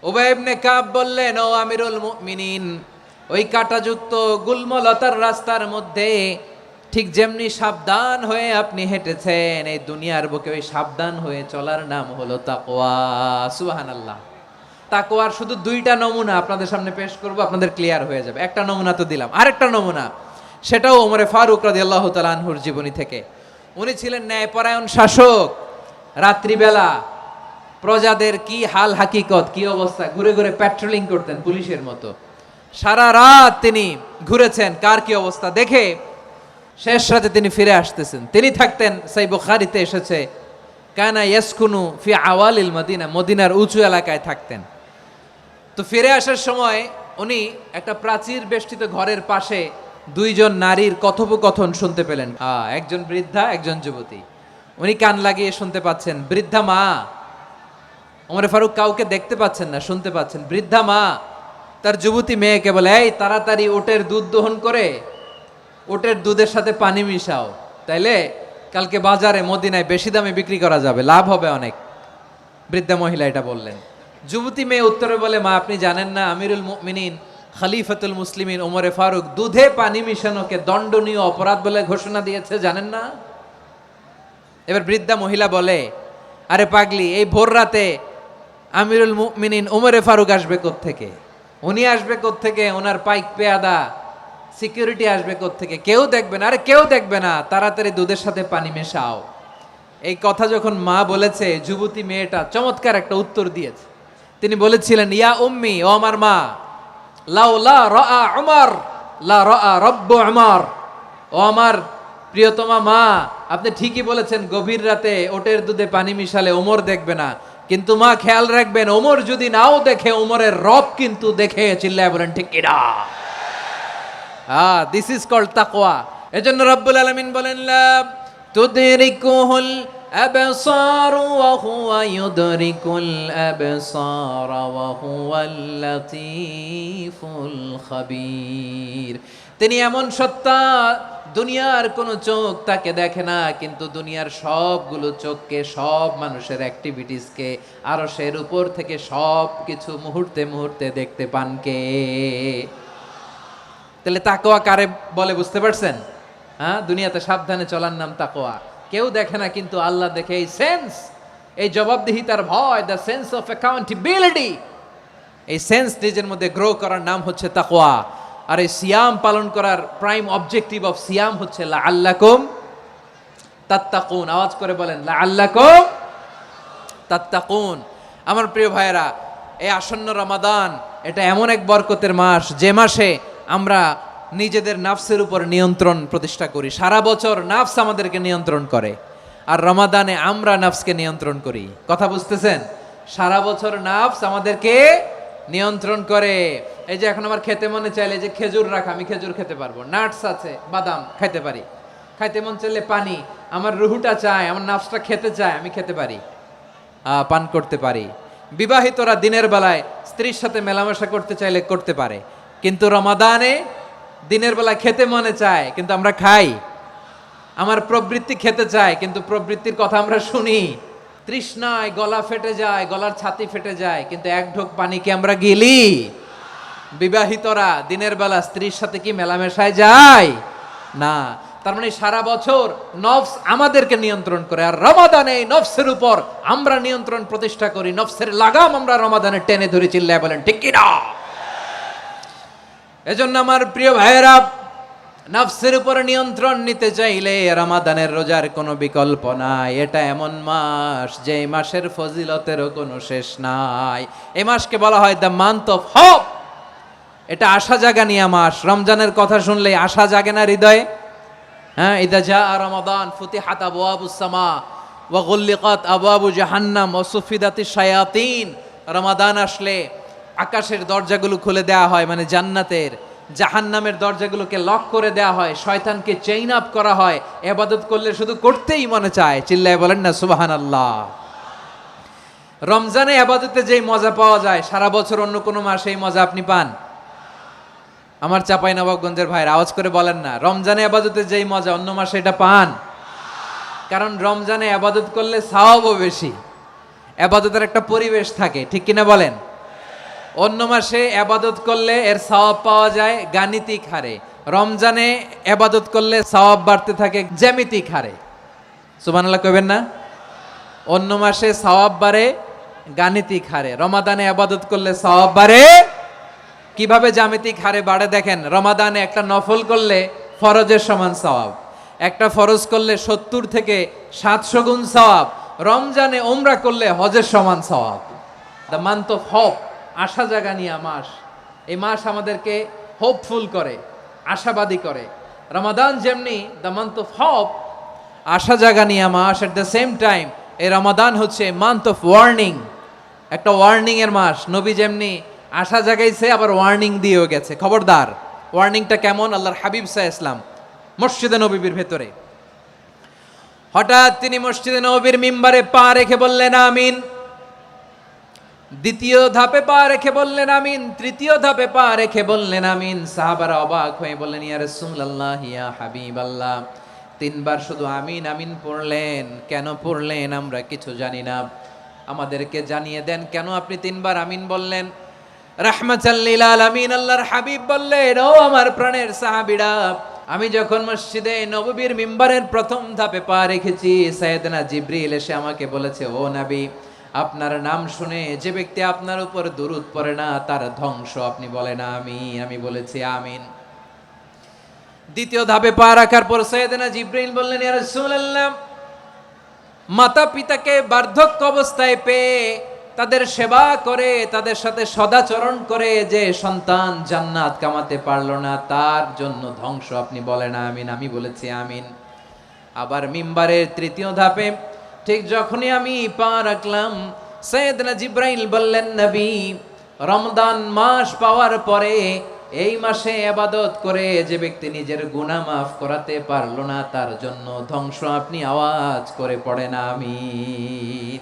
উবাই ইবনে কাব বললেন, ও আমিরুল মুমিনিন, ওই কাঁটাযুক্ত গুলমলতার রাস্তার মধ্যে ঠিক যেমনি সাবধান হয়ে আপনি হেঁটেছেন, এই দুনিয়ার বুকে ওই সাবধান হয়ে চলার নাম হলো তাকওয়া। সুবহানাল্লাহ। তাকওয়ার শুধু দুইটা নমুনা আপনাদের সামনে পেশ করব, আপনাদের ক্লিয়ার হয়ে যাবে। একটা নমুনা তো দিলাম, আরেকটা নমুনা, সেটাও ওমরে ফারুক রাদিয়াল্লাহু তাআলা আনহুর জীবনী থেকে। উনি ছিলেন ন্যায়পরায়ণ শাসক। রাত্রিবেলা প্রজাদের কি হাল হাকিকত, কি অবস্থা, ঘুরে ঘুরে প্যাট্রোলিং করতেন পুলিশের মতো। সারা রাত তিনি ঘুরেছেন কার কি অবস্থা দেখে, শেষ রাতে তিনি ফিরে আসতেছেন। তিনি থাকতেন, সেই বুখারীতে এসেছে, কানা ইয়াসকুনু ফি আওয়ালিল মদিনা, মদিনার উঁচু এলাকায় থাকতেন। তো ফিরে আসার সময় উনি একটা প্রাচীর বেষ্টিত ঘরের পাশে দুইজন নারীর কথোপকথন শুনতে পেলেন। একজন বৃদ্ধা, একজন যুবতী। উনি কান লাগিয়ে শুনতে পাচ্ছেন। বৃদ্ধা মা, ওমর ফারুক কাউকে দেখতে পাচ্ছেন না, শুনতে পাচ্ছেন। বৃদ্ধা মা তার যুবতী মেয়েকে বলে, এই তাড়াতাড়ি ওটের দুধ দহন করে ওটের দুধের সাথে পানি মিশাও, তাইলে কালকে বাজারে মদিনায় বেশি দামে বিক্রি করা যাবে, লাভ হবে অনেক। বৃদ্ধা মহিলা এটা বললেন। যুবতী মেয়ে উত্তরে বলে, মা আপনি জানেন না আমিরুল মুমিনিন খলিফাতুল মুসলিমিন ওমরে ফারুক দুধে পানি মিশানোকে দণ্ডনীয় অপরাধ বলে ঘোষণা দিয়েছে, জানেন না? এবার বৃদ্ধা মহিলা বলে, আরে পাগলি, এই ভোর রাতে আমিরুল মুমিনিন ওমরে ফারুক আসবে কোত্থেকে? উনি আসবে কোত্থেকে? ওনার পাইক পেয়াদা সিকিউরিটি আসবে কোত্থেকে? কেউ দেখবে না। আরে কেউ দেখবে না, তাড়াতাড়ি দুধের সাথে পানি মেশাও। এই কথা যখন মা বলেছে, যুবতী মেয়েটা চমৎকার একটা উত্তর দিয়েছে। তিনি বলেছিলেন, ইয়া উম্মি, ও আমার মা, লাউ লা রাআ উমর লা রাআ রব্বু উমর। ও আমার প্রিয়তমা মা, আপনি ঠিকই বলেছেন, গভীর রাতে ওটের দুধে পানি মিশালে ওমর দেখবে না, কিন্তু মা খেয়াল রাখবেন, ওমর যদি নাও দেখে, ওমরের রব কিন্তু দেখে। চিল্লায় বলেন ঠিক কিনা? দিস ইজ কল্ড তাকওয়া। এজন্য রব্বুল আলামিন বলেন, লা তুদরিকুহুল আবসার ওয়া হুয়া ইউদরিকুল আবসার ওয়া হুয়াল লাতীফুল খাবীর। তিনি এমন সত্তা, দুনিয়ার কোনো চোখ তাকে দেখে না, কিন্তু দুনিয়ার সবগুলো চোখকে, সব মানুষের অ্যাক্টিভিটিসকে, আরশের উপর থেকে সব কিছু মুহূর্তে মুহূর্তে দেখতে পান কে? তাহলে তাকওয়া কারে বলে বুঝতে পারছেন? দুনিয়াতে সাবধানে চলার নাম তাকওয়া। কেউ দেখে না, কিন্তু আল্লাহ দেখে। এই সেন্স, এই জবাবদিহিতার ভয়, দ্য সেন্স অফ অ্যাকাউন্টেবিলিটি, এই সেন্স নিজের মধ্যে গ্রো করার নাম হচ্ছে তাকওয়া। আর এই সিয়াম পালন করার প্রাইম অবজেক্টিভ অফ সিয়াম হচ্ছে লাআল্লাকুম তাত্তাকুন। আওয়াজ করে বলেন, লাআল্লাকুম তাত্তাকুন। আমার প্রিয় ভাইয়েরা, এই আসন্ন রমাদান, এটা এমন এক বরকতের মাস, যে মাসে আমরা নিজেদের নাফসের উপর নিয়ন্ত্রণ প্রতিষ্ঠা করি। সারা বছর নাফস আমাদেরকে নিয়ন্ত্রণ করে, আর রমাদানে আমরা নাফসকে নিয়ন্ত্রণ করি। কথা বুঝতেছেন? সারা বছর নাফস আমাদেরকে নিয়ন্ত্রণ করে। এই যে এখন আমার খেতে মনে চাইলে যে খেজুর রাখা, আমি খেজুর খেতে পারবো, নাটস আছে, বাদাম খাইতে পারি। খাইতে মন চাইলে পানি, আমার রুহুটা চায়, আমার নাফসটা খেতে চায়, আমি খেতে পারি, পান করতে পারি। বিবাহিতরা দিনের বেলায় স্ত্রীর সাথে মেলামেশা করতে চাইলে করতে পারে, কিন্তু রমাদানে দিনের বেলায় খেতে মনে চায়, কিন্তু আমরা খাই। আমার প্রবৃত্তি খেতে চায়, কিন্তু প্রবৃত্তির কথা আমরা শুনি। তৃষ্ণায় গলা ফেটে যায়, গলার ছাতি ফেটে যায়, কিন্তু এক ঢোক পানি কি আমরা গিলি? বিবাহিতরা দিনের বেলা স্ত্রীর সাথে কি মেলামেশায় যায়? না। তার মানে সারা বছর নফস আমাদেরকে নিয়ন্ত্রণ করে, আর রমাদানে এই নফসের উপর আমরা নিয়ন্ত্রণ প্রতিষ্ঠা করি। নফসের লাগাম আমরা রমাদানে টেনে ধরে। চিল্লায় বলেন ঠিক কি না? এজন্য আমার প্রিয় ভাইয়েরা, নফসের উপর নিয়ন্ত্রণ নিতে চাইলে রমাদানের রোজার কোনো বিকল্প নাই। এটা এমন মাস, যে মাসের ফজিলতেরও কোনো শেষ নাই। এই মাসকে বলা হয় দ্য মান্থ অফ হোপ। এটা আশা জাগানিয়া মাস। রমজানের কথা শুনলে আশা জাগে না হৃদয়ে? ইদা জাআ রমাদান ফুতিহাত আবওয়াবুস সামা ওয়া গুল্লিকাত আবওয়াবু জাহান্নাম ওয়া সুফিদাতিশ শায়াতিন। রমাদান আসলে আকাশের দরজাগুলো খুলে দেওয়া হয়, মানে জান্নাতের। জাহান্নামের দরজাগুলোকে লক করে দেওয়া হয়, শয়তানকে চেইন আপ করা হয়। ইবাদত করলে শুধু করতেই মনে চায়। চিল্লায় বলেন না সুবহানাল্লাহ। রমজানে ইবাদতে যেই মজা পাওয়া যায়, সারা বছর অন্য কোনো মাসে এই মজা আপনি পান? আমার চাঁপাইনবাবগঞ্জের ভাইরা আওয়াজ করে বলেন না, রমজানে ইবাদতে যেই মজা অন্য মাসে এটা পান? কারণ রমজানে ইবাদত করলে সওয়াবও বেশি, ইবাদতের একটা পরিবেশ থাকে, ঠিক কিনা বলেন? অন্য মাসে ইবাদত করলে এর সওয়াব পাওয়া যায় গাণিতিক হারে, রমজানে ইবাদত করলে সওয়াব বাড়তে থাকে জ্যামিতিক হারে। সুবহানাল্লাহ কইবেন না? অন্য মাসে সওয়াব বাড়ে গাণিতিক হারে, রমাদানে ইবাদত করলে সওয়াব বাড়ে কিভাবে? জ্যামিতিক হারে বাড়ে। দেখেন, রমাদানে একটা নফল করলে ফরজের সমান সওয়াব, একটা ফরজ করলে 70 থেকে 700 গুণ সওয়াব, রমজানে উমরা করলে হজের সমান সওয়াব। দ্য মান্থ অফ হোপ, আশা জাগানিয়া মাস। এই মাস আমাদেরকে হোপফুল করে, আশাবাদী করে। রমাদান যেমনি দ্য মান্থ অফ হোপ, আশা জাগানিয়া মাস, এট দ্য সেম টাইম এই রমাদান হচ্ছে মান্থ অফ ওয়ার্নিং, একটা ওয়ার্নিং এর মাস। নবী যেমনি আশা জাগাইছে, আবার ওয়ার্নিং দিয়েও গেছে, খবরদার। ওয়ার্নিংটা কেমন? আল্লাহর হাবিব সাল্লাল্লাহু আলাইহি ওয়াসাল্লাম মসজিদে নববীর ভেতরে, হঠাৎ তিনি মসজিদে নববীর মিম্বারে পা রেখে বললেন আমিন। দ্বিতীয় ধাপে পা রেখে বললেন আমিন, তৃতীয় ধাপে পা রেখে বললেন আমিন। সাহাবারা অবাক হয়ে বললেন, ইয়া রাসূলুল্লাহ, ইয়া হাবিবাল্লাহ, 3 বার শুধু আমিন আমিন পড়লেন, কেন পড়লেন আমরা কিছু জানি না, আমাদেরকে জানিয়ে দেন কেন আপনি 3 বার আমিন বললেন। রাহমাতাল লিল আলামিন আল্লাহর হাবিব বললেন, ও আমার প্রাণের সাহাবীরা, আমি যখন মসজিদে নববীর মিম্বারের প্রথম ধাপে পা রেখেছি, সাইয়েদনা জিবরিল এসে আমাকে বলেছে, ও নবী, আপনার নাম শুনে যে ব্যক্তি আপনার উপর দুরূদ পড়ে না, তার ধ্বংস। আপনি বলেন আমি বলেছি আমিন। দ্বিতীয় ধাপে পা রাখার পর সাইয়েদনা জিবরিল বললেন, ইয়া রাসূলুল্লাহ, মাতা পিতাকে বার্ধক্য অবস্থায় পেয়ে তাদের সেবা করে, তাদের সাথে সদাচরণ করে যে সন্তান জান্নাত কামাতে পারলো না, তার জন্য ধ্বংস। আপনি বলেন আমিন। আমি বলেছি আমিন। আবার মিম্বারের তৃতীয় ধাপে ঠিক যখনই আমি পা রাখলাম, সাইয়েদনা জিব্রাইল বললেন, নবী, রমজান মাস পাওয়ার পরে এই মাসে ইবাদত করে যে ব্যক্তি নিজের গুনাহ মাফ করাতে পারলো না, তার জন্য ধ্বংস আপনি আওয়াজ করে পড়েন আমিন।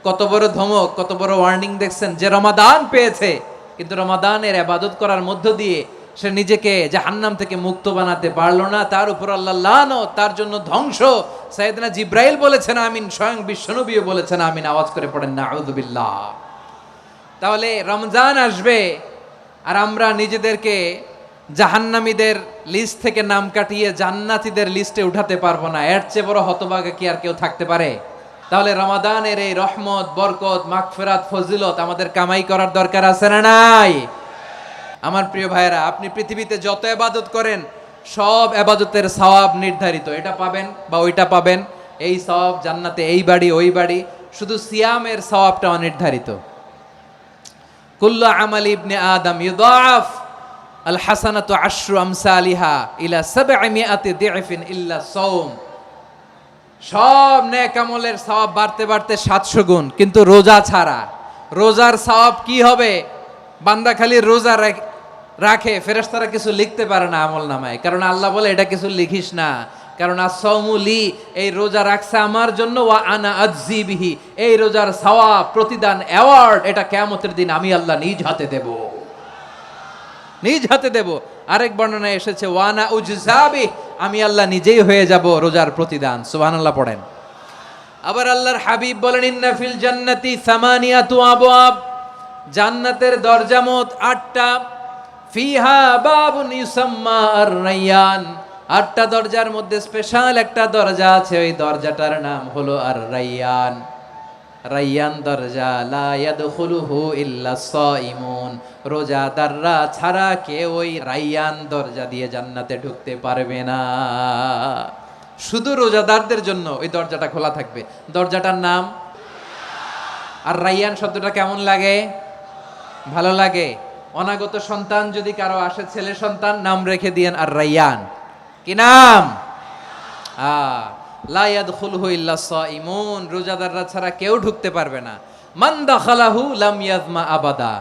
কত বড় ধমক, কত বড় ওয়ার্নিং দেখছেন! যে রমাদান পেয়েছে কিন্তু রমাদানের ইবাদত করার মধ্য দিয়ে সে নিজেকে জাহান্নাম থেকে মুক্ত বানাতে পারলো না, তার উপর আল্লাহ লানত, তার জন্য ধ্বংস। সাইয়েদনা জিব্রাইল বলেছেন আমিন, স্বয়ং বিশ্বনবীও বলেছেন আমিন। আওয়াজ করে পড়েন নাউযু বিল্লাহ। তাহলে রমজান আসবে আর আমরা নিজেদেরকে জাহান্নামীদের লিস্ট থেকে নাম কাটিয়ে জান্নাতীদের লিস্টে উঠাতে পারবো না। এর চেয়ে বড় হতভাগা কি আর কেউ থাকতে পারে? তাহলে রমাদানের এই রহমত, বরকত, মাগফিরাত, ফজিলত আমাদের কামাই করার দরকার আছে না নাই? আমার প্রিয় ভাইয়েরা, আপনি পৃথিবীতে যত ইবাদত করেন সব ইবাদতের সওয়াব নির্ধারিত। এটা পাবেন বা ওইটা পাবেন, এই সওয়াব জান্নাতে, এই বাড়ি ওই বাড়ি। শুধু সিয়ামের সওয়াবটা অনির্ধারিত। কুল্লু আমালি ইবনে আদম ইউদাআফ আল হাসানাতু আশরু আমসালিহা ইলা 700 দি'ফিন ইল্লা সাওম। সব নেক আমলের সওয়াব বাড়তে বাড়তে 700 গুণ, কিন্তু রোজা ছাড়া। রোজার সওয়াব কি হবে? বান্দা খালি রোজা রাখে, ফেরেশতারা কিছু লিখতে পারে না আমল নামায়, কারণ আল্লাহ বলে এটা কিছু লিখিস না, কারণ as-সাওমু লি, এই রোজা রাখছে আমার জন্য, ওয়া আনা আজজি বিহি, এই রোজার সওয়াব, প্রতিদান, অ্যাওয়ার্ড এটা কিয়ামতের দিন আমি আল্লাহ নিজ হাতে দেব, নিজ হাতে দেব। আরেক বর্ণনায় এসেছে ওয়া আনা উজজা বিহি, আমি আল্লাহ নিজেই হয়ে যাব রোজার প্রতিদান। সুবহানাল্লাহ পড়েন। আবার আল্লাহর হাবিব বলেন, ইন্না ফিল জান্নাতি সামানিয়াতু আবওয়াব, জান্নাতের দরজা মোট 8টা। ফিহা বাবুন ইউসাম্মা আর-রায়্যান, 8টা দরজার মধ্যে স্পেশাল একটা দরজা আছে, ওই দরজাটার নাম হলো আর-রায়্যান। রায়্যান দরজা, লা ইয়াদখুলুহু ইল্লা সাইমুন, রোজাদাররা ছাড়া কেউ ওই রায়্যান দরজা দিয়ে জান্নাতে ঢুকতে পারবে না। শুধু রোজাদারদের জন্য ওই দরজাটা খোলা থাকবে। দরজাটার নাম আর রায়্যান। শব্দটা কেমন লাগে? ভালো লাগে। অনাগত সন্তান যদি কারো আসে, ছেলে সন্তান, নাম রেখে দিয়েন আর রায়্যান। কি নাম? লা ইয়াদখুলুহু ইল্লা সাইমুন, রোজাদাররা ছাড়া কেউ ঢুকতে পারবে না। মান দাখালাহু লাম ইয়াজমা আবাদা,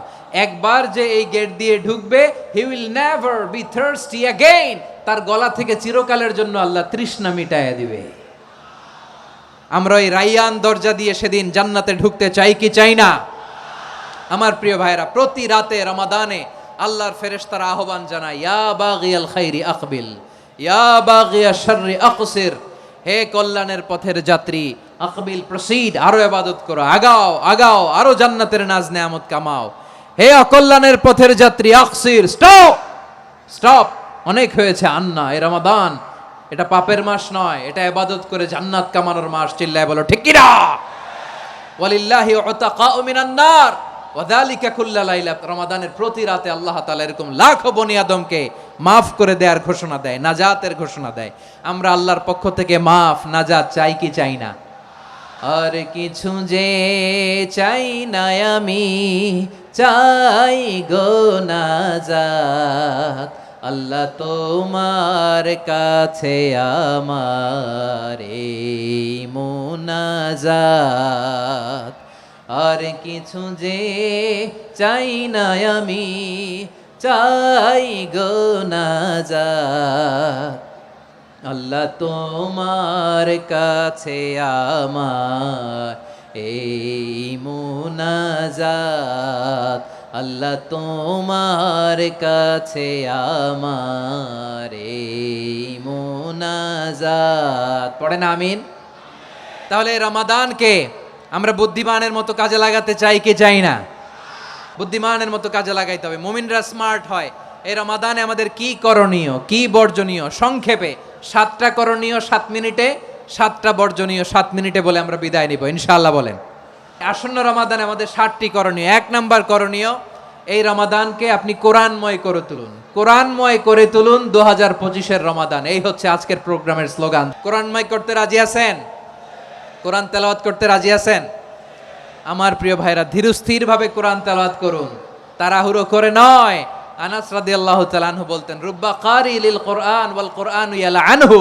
একবার যে এই গেট দিয়ে ঢুকবে, he will never be thirsty again, তার গলা থেকে চিরকালের জন্য আল্লাহ তৃষ্ণা মিটাইয়া দিবে। আমরা ওই রায়্যান দরজা দিয়ে সেদিন জান্নাতে ঢুকতে চাই কি চাই না? আমার প্রিয় ভাইরা, প্রতি রাতে রমাদানে আল্লাহর ফেরেশতারা আহ্বান জানায়, ইয়া বাগিয়াল খাইরি আকবিল, ইয়া বাগিয়াশ শাররি আকসির, হে কল্যাণের পথের যাত্রী, আকবিল, প্রসিড, আরো ইবাদত করো, আগাও আগাও, আরো জান্নাতের নাজ নেয়ামত কামাও। হে অকল্যাণের পথের যাত্রী, আকসির, স্টপ স্টপ, অনেক হয়েছে। আন্না, এ রমাদান এটা পাপের মাস নয়, এটা ইবাদত করে জান্নাত কামানোর মাস। চিল্লায় বলো ঠিক কিনা? ওয়ালিল্লাহি উতাকাউ মিনান নার ওয়াযালিকা কুল্লা লাইলা, রমাদানের প্রতি রাতে আল্লাহ তাআলা এরকম লাখো বনি আদমকে মাফ করে দেওয়ার ঘোষণা দেয়, নাজাতের ঘোষণা দেয়। আমরা আল্লাহর পক্ষ থেকে মাফ, নাজাত চাই কি চাই না? আর কিছু যে চাই না আমি, চাই গো নাজাত, আল্লাহ তোমার কাছে আমার এই মুনাজাত। আর কিছু যে চাই না আমি, চাই গো নাজাত, আল্লাহ তোমার কাছে আমার এই মুনাজাত, আল্লাহ তোমার কাছে আমার এই মুনাজাত। পড়েন আমিন। তাহলে রমাদানকে আমরা বুদ্ধিমানের মতো কাজে লাগাতে চাই কি চাই না? বুদ্ধিমানের মতো কাজে লাগাইতে হবে। মুমিনরা স্মার্ট হয়। এই রমাদানে আমাদের কি করণীয়, কি বর্জনীয়? সংক্ষেপে 7টা করণীয় 7 মিনিটে, 7টা বর্জনীয় 7 মিনিটে বলে আমরা বিদায় নিব ইনশাআল্লাহ। বলেন, আসন্ন রমাদানে আমাদের 7টি করণীয়। 1 নাম্বার করণীয়, এই রমাদানকে আপনি কোরআনময় করে তুলুন। কোরআনময় করে তুলুন 2025-এর রমাদান। এই হচ্ছে আজকের প্রোগ্রামের স্লোগান। কোরআনময় করতে রাজি আছেন? কোরআন তেলাওয়াত করতে রাজি আছেন? আমার প্রিয় ভাইরা, ধীরস্থির ভাবে কোরআন তেলাওয়াত করুন, তাড়াহুড়ো করে নয়। আনাস রাদিয়াল্লাহু তাআলা আনহু বলতেন, রুব্বা কারি লিল কোরআন ওয়াল কোরআন ইয়ালানহু,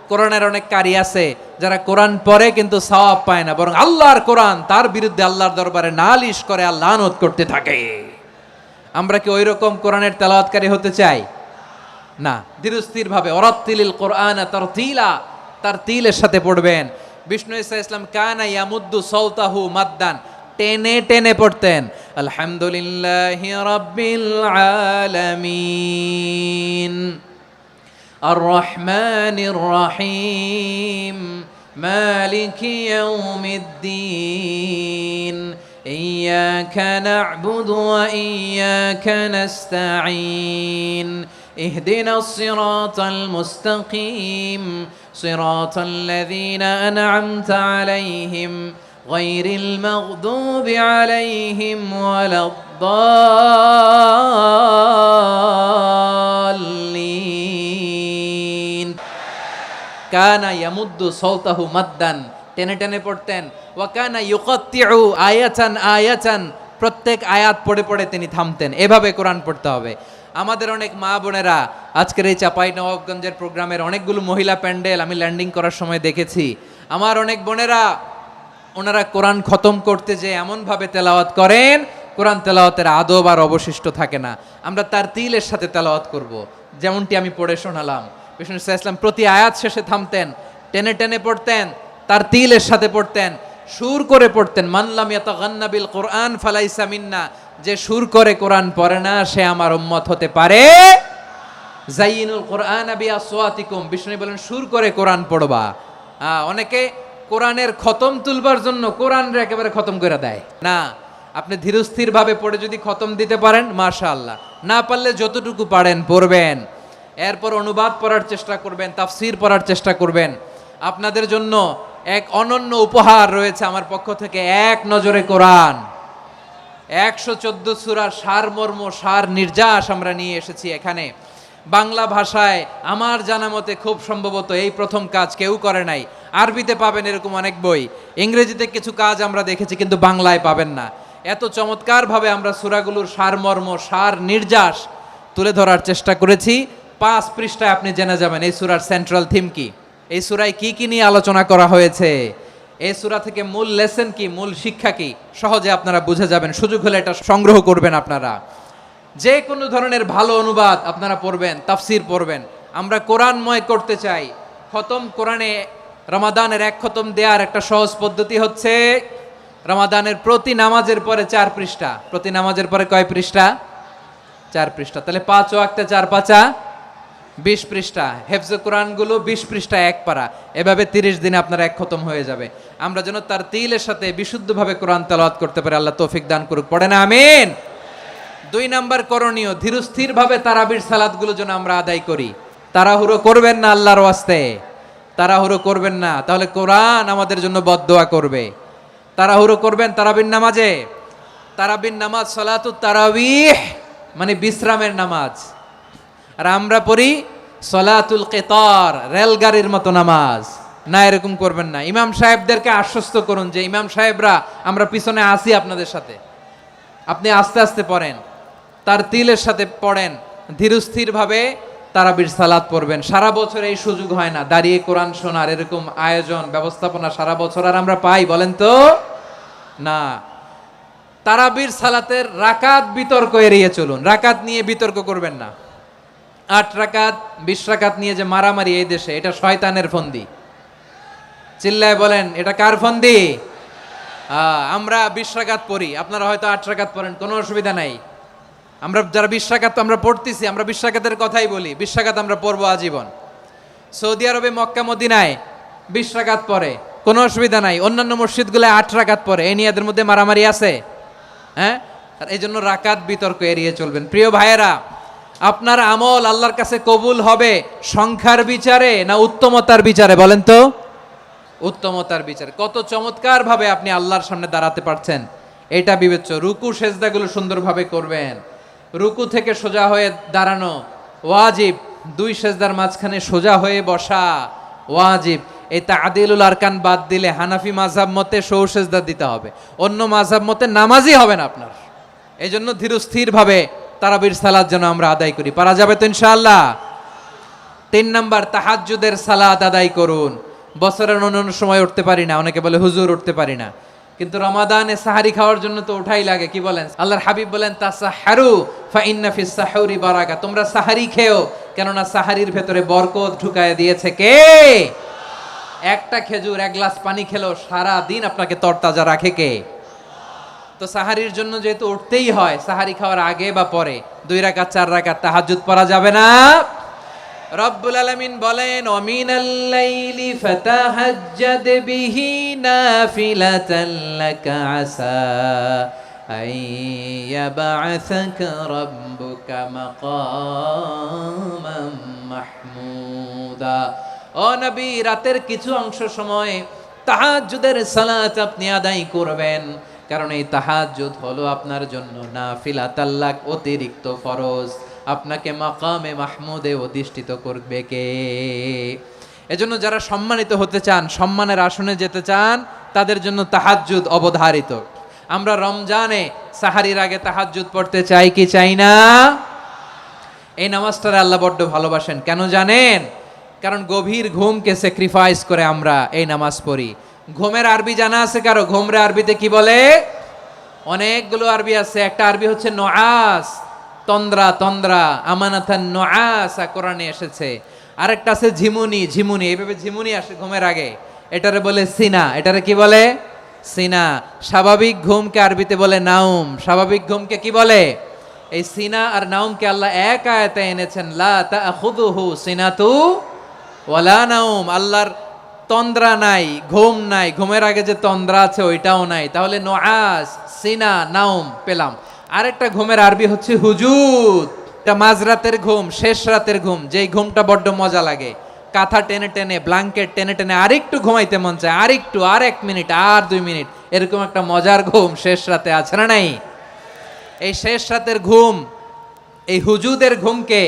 কোরআনের অনেক কারি আছে যারা কোরআন পড়ে কিন্তু সওয়াব পায় না, বরং আল্লাহর কোরআন তার বিরুদ্ধে আল্লাহর দরবারে নালিশ করে আর লানত করতে থাকে। আমরা কি ওই রকম কোরআনের তেলাওয়াতকারী হতে চাই? না। ধীরস্থির ভাবে ওরাত্তিলিল কোরআন তারতিলা, তার তিলের সাথে পড়বেন। বিষ্ণু ঈসা ইসলাম কানা ইয়ামুদ্দু সাওতাহু মাদ্দান, টেনে টেনে পড়তেন। আলহামদুলিল্লাহি রাব্বিল আলামিন আর রহমানির রহিম মালিকি ইয়াউমিদ্দিন ইয়্যাকা না'বুদু ওয়া ইয়্যাকা নাস্তাঈন اهدنا الصراط المستقيم صراط الذين أنعمت عليهم غير المغضوب عليهم ولا الضالين كان يمد صوته مدا টেনে টেনে পড়তেন। ওয়া কানা ইউকাত্তিউ আয়াতান আয়াতান, প্রত্যেক আয়াত পড়ে পড়ে তিনি থামতেন। এভাবে কোরআন পড়তে হবে। আমাদের অনেক মা বোনেরা আজকের এই চাঁপাইনবাবগঞ্জের প্রোগ্রামের অনেকগুলো মহিলা প্যান্ডেল আমি ল্যান্ডিং করার সময় দেখেছি। আমার অনেক বোনেরা ওনারা কোরআন খতম করতে যে এমনভাবে তেলাওয়াত করেন, কোরআন তেলাওয়াতের আদব আর অবশিষ্ট থাকে না। আমরা তার তিলের সাথে তেলাওয়াত করব, যেমনটি আমি পড়ে শোনালাম। বিষ্ণু ইসলাম প্রতি আয়াত শেষে থামতেন, টেনে টেনে পড়তেন, তার তিলের সাথে পড়তেন, সুর করে পড়তেন। মানলাম ইয়াতাগান্না বিল কোরআন ফালাইসা মিন্না, যে সুর করে কোরআন পড়ে না সে আমার উম্মত হতে পারে। জাইয়িনুল কোরআন বিআসওয়াতিকুম, বিষ্ণু বলেন সুর করে কোরআন পড়বা। অনেকে কোরআনের খতম তুলবার জন্য কোরআনরে একেবারে খতম করে দেয় না। আপনি ধীরস্থির ভাবে পড়ে যদি খতম দিতে পারেন মাশাআল্লাহ, না পারলে যতটুকু পারেন পড়বেন। এরপর অনুবাদ পড়ার চেষ্টা করবেন, তাফসীর পড়ার চেষ্টা করবেন। আপনাদের জন্য এক অনন্য উপহার রয়েছে আমার পক্ষ থেকে, এক নজরে কোরআন 114 সূরার সারমর্ম সার নির্যাস আমরা নিয়ে এসেছি এখানে। বাংলা ভাষায় আমার জানা মতে খুব সম্ভবত এই প্রথম কাজ কেউ করে নাই। আরবিতে পাবেন এরকম অনেক বই, ইংরেজিতে কিছু কাজ আমরা দেখেছি, কিন্তু বাংলায় পাবেন না। এত চমৎকারভাবে আমরা সূরাগুলোর সারমর্ম সার নির্যাস তুলে ধরার চেষ্টা করেছি। 5 পৃষ্ঠায় আপনি জেনে যাবেন এই সূরার সেন্ট্রাল থিম কি, এই সূরায় কি কি নিয়ে আলোচনা করা হয়েছে, এই সূরা থেকে মূল লেসন কি, মূল শিক্ষা কি, সহজে আপনারা বুঝে যাবেন। সুযোগ হলে এটা সংগ্রহ করবেন আপনারা। যে কোনো ধরনের ভালো অনুবাদ আপনারা পড়বেন, তাফসীর পড়বেন। আমরা কোরআনময় করতে চাই। খতম কোরআনে রমাদানের 1 খতম দেওয়ার একটা সহজ পদ্ধতি হচ্ছে রমাদানের প্রতি নামাজের পরে 4 পৃষ্ঠা। প্রতি নামাজের পরে কয় পৃষ্ঠা? 4 পৃষ্ঠা। তাহলে 5 ওয়াক্তে 4 পাঁচা 20 পৃষ্ঠা। হেফজে কোরআনগুলো 20 পৃষ্ঠা 1 পারা। এভাবে 30 দিনে আপনার 1 খতম হয়ে যাবে। আমরা যেন তার তিলের সাথে বিশুদ্ধভাবে কোরআন তেলাওয়াত করতে পারি। আল্লাহ তৌফিক দান করুক। পড়ে না আমিন। 2 নাম্বার করণীয়, ধীরস্থিরভাবে তারাবির সালাতগুলো যেন আমরা আদায় করি। তাড়াহুড়ো করবেন না আল্লাহর ওয়াস্তে, তাড়াহুড়ো করবেন না, তাহলে কোরআন আমাদের জন্য বদদোয়া করবে। তাড়াহুড়ো করবেন তারাবির নামাজে। তারাবির নামাজ সালাতুত তারাবিহ মানে বিশ্রামের নামাজ। আর আমরা পড়ি সলাতুল কিতার, রেলগাড়ির মতো নামাজ। না, এরকম করবেন না। ইমাম সাহেবদেরকে আশ্বস্ত করুন যে ইমাম সাহেবরা আমরা পিছনে আসি আপনাদের সাথে, আপনি আস্তে আস্তে পড়েন, তার তিলের সাথে পড়েন, ধীরস্থিরভাবে তারাবির সালাত পড়বেন। সারা বছর এই সুযোগ হয় না দাঁড়িয়ে কোরআন শোনার, এরকম আয়োজন ব্যবস্থাপনা সারা বছর আর আমরা পাই বলেন তো না। তারাবির সালাতের রাকাত বিতর্ক এড়িয়ে চলুন। রাকাত নিয়ে বিতর্ক করবেন না। 8 রাকাত 20 রাকাত নিয়ে যে মারামারি এই দেশে, এটা শয়তানের ফন্দি। চিল্লায় বলেন এটা কার ফন্দি? আমরা 20 রাকাত পড়ি, আপনারা হয়তো 8 রাকাত পড়েন, কোনো অসুবিধা নাই। আমরা যারা 20 রাকাত আমরা পড়তেছি, আমরা 20 রাকাতের কথাই বলি। 20 রাকাত আমরা পড়বো আজীবন। সৌদি আরবে মক্কা মদিনায় 20 রাকাত পড়ে, কোনো অসুবিধা নাই। অন্যান্য মসজিদগুলোয় 8 রাকাত পড়ে। এই নিয়ে এদের মধ্যে মারামারি আছে? হ্যাঁ, এই জন্য রাকাত বিতর্ক এড়িয়ে চলবেন। প্রিয় ভাইয়েরা, আপনার আমল আল্লাহর কাছে কবুল হবে সংখ্যার বিচারে না উত্তমতার বিচারে বলেন তো? উত্তমতার বিচারে। কত চমৎকার ভাবে আপনি আল্লাহর সামনে দাঁড়াতে পারছেন এটা বিবেচ্য। রুকু সেজদাগুলো সুন্দরভাবে করবেন। রুকু থেকে সোজা হয়ে দাঁড়ানো ওয়াজিব, 2 সেজদার মাঝখানে সোজা হয়ে বসা ওয়াজিব। এই তা'দিলুল আরকান বাদ দিলে হানাফি মাযহাব মতে সৌ সেজদা দিতে হবে, অন্য মাযহাব মতে নামাজই হবে না আপনার। এই জন্য ধীরস্থির ভাবে তারাবির সালাত যেন আমরা আদায় করি। পারা যাবে তো ইনশাআল্লাহ? 3 নাম্বার, তাহাজ্জুদের সালাত আদায় করুন। বছরের অন্যান্য সময় উঠতে পারি না, অনেকে বলে হুজুর উঠতে পারি না, কিন্তু রমাদানে সাহারি খাওয়ার জন্য তো ওঠাই লাগে। কি বলেন? আল্লাহর হাবিব বলেন তাসাহারু ফা ইন্না ফিস সাহুরি বারাকা, তোমরা সাহারি খেও, কেননা সাহারির ভেতরে বরকত ঢুকায় দিয়েছে কে? একটা খেজুর, এক গ্লাস পানি খেলেও সারা দিন আপনাকে তরতাজা রাখে কে? তো সাহারির জন্য যেহেতু উঠতেই হয়, সাহারি খাওয়ার আগে বা পরে 2 রাকাত 4 রাকাত তাহাজ্জুদ পড়া যাবে না? রব্বুল আলামিন বলেন ওয়ামিনাল লাইলি ফাতাহাজ্জাদ বিহি নাফিলাতান লাকা আসা আইয়াবআসাকা রাব্বুকা মাকামান মাহমুদা। ও নবী, রাতের কিছু অংশ সময় তাহাজ্জুদের সালাত আপনি আদায় করবেন, কারণ এই তাহাজ্জুদ হলো আপনার জন্য নাফিলাতাল লাক, অতিরিক্ত ফরজ। আপনাকে মাকামে মাহমুদে অধিষ্ঠিত করবে কে? এজন্য যারা সম্মানিত হতে চান, সম্মানের আসনে যেতে চান, তাদের জন্য তাহাজ্জুদ অবধারিত। আমরা রমজানে সাহারির আগে তাহাজ্জুদ পড়তে চাই কি চাই না? এই নামাজটারে আল্লাহ বড্ড ভালোবাসেন। কেন জানেন? কারণ গভীর ঘুমকে স্যাক্রিফাইস করে আমরা এই নামাজ পড়ি। ঘুমের আরবি জানা আছে কারো? ঘুমরে আরবিতে কি বলে? অনেকগুলো আরবি আছে। একটা আরবি হচ্ছে নুআস, তন্দ্রা, তন্দ্রা, আমানাতান নুআসা কোরআনে এসেছে। আরেকটা আছে ঝিমুনি, ঝিমুনি, এইভাবে ঝিমুনি আসে ঘুমের আগে, এটারে বলে সিনা। এটারে কি বলে? সিনা। স্বাভাবিক ঘুমকে আরবিতে বলে নাউম। স্বাভাবিক ঘুমকে কি বলে? এই সিনা আর নাউমকে আল্লাহ এক আয়াতে এনেছেন, লা তাখুযুহু সিনাতু ওয়ালা নাউম। আল্লাহর তন্দ্রা নাই, ঘুম নাই, ঘুমের আগে যে তন্দ্রা আছে ওইটাও নাই। তাহলে নুআস, সিনা, নাউম পেলাম। আরেকটা ঘুমের আরবি হচ্ছে হুজুদ। এটা মাঝরাতের ঘুম, শেষ রাতের ঘুম, যেই ঘুমটা বড্ড মজা লাগে। কাঁথা টেনে টেনে, ব্ল্যাঙ্কেট টেনে টেনে আরেকটু ঘুমাইতে মন চায়, আরেকটু, আর 1 মিনিট, আর 2 মিনিট, এরকম একটা মজার ঘুম শেষ রাতে আছে না নাই? এই শেষ রাতের ঘুম, এই হুজুদের ঘুমকে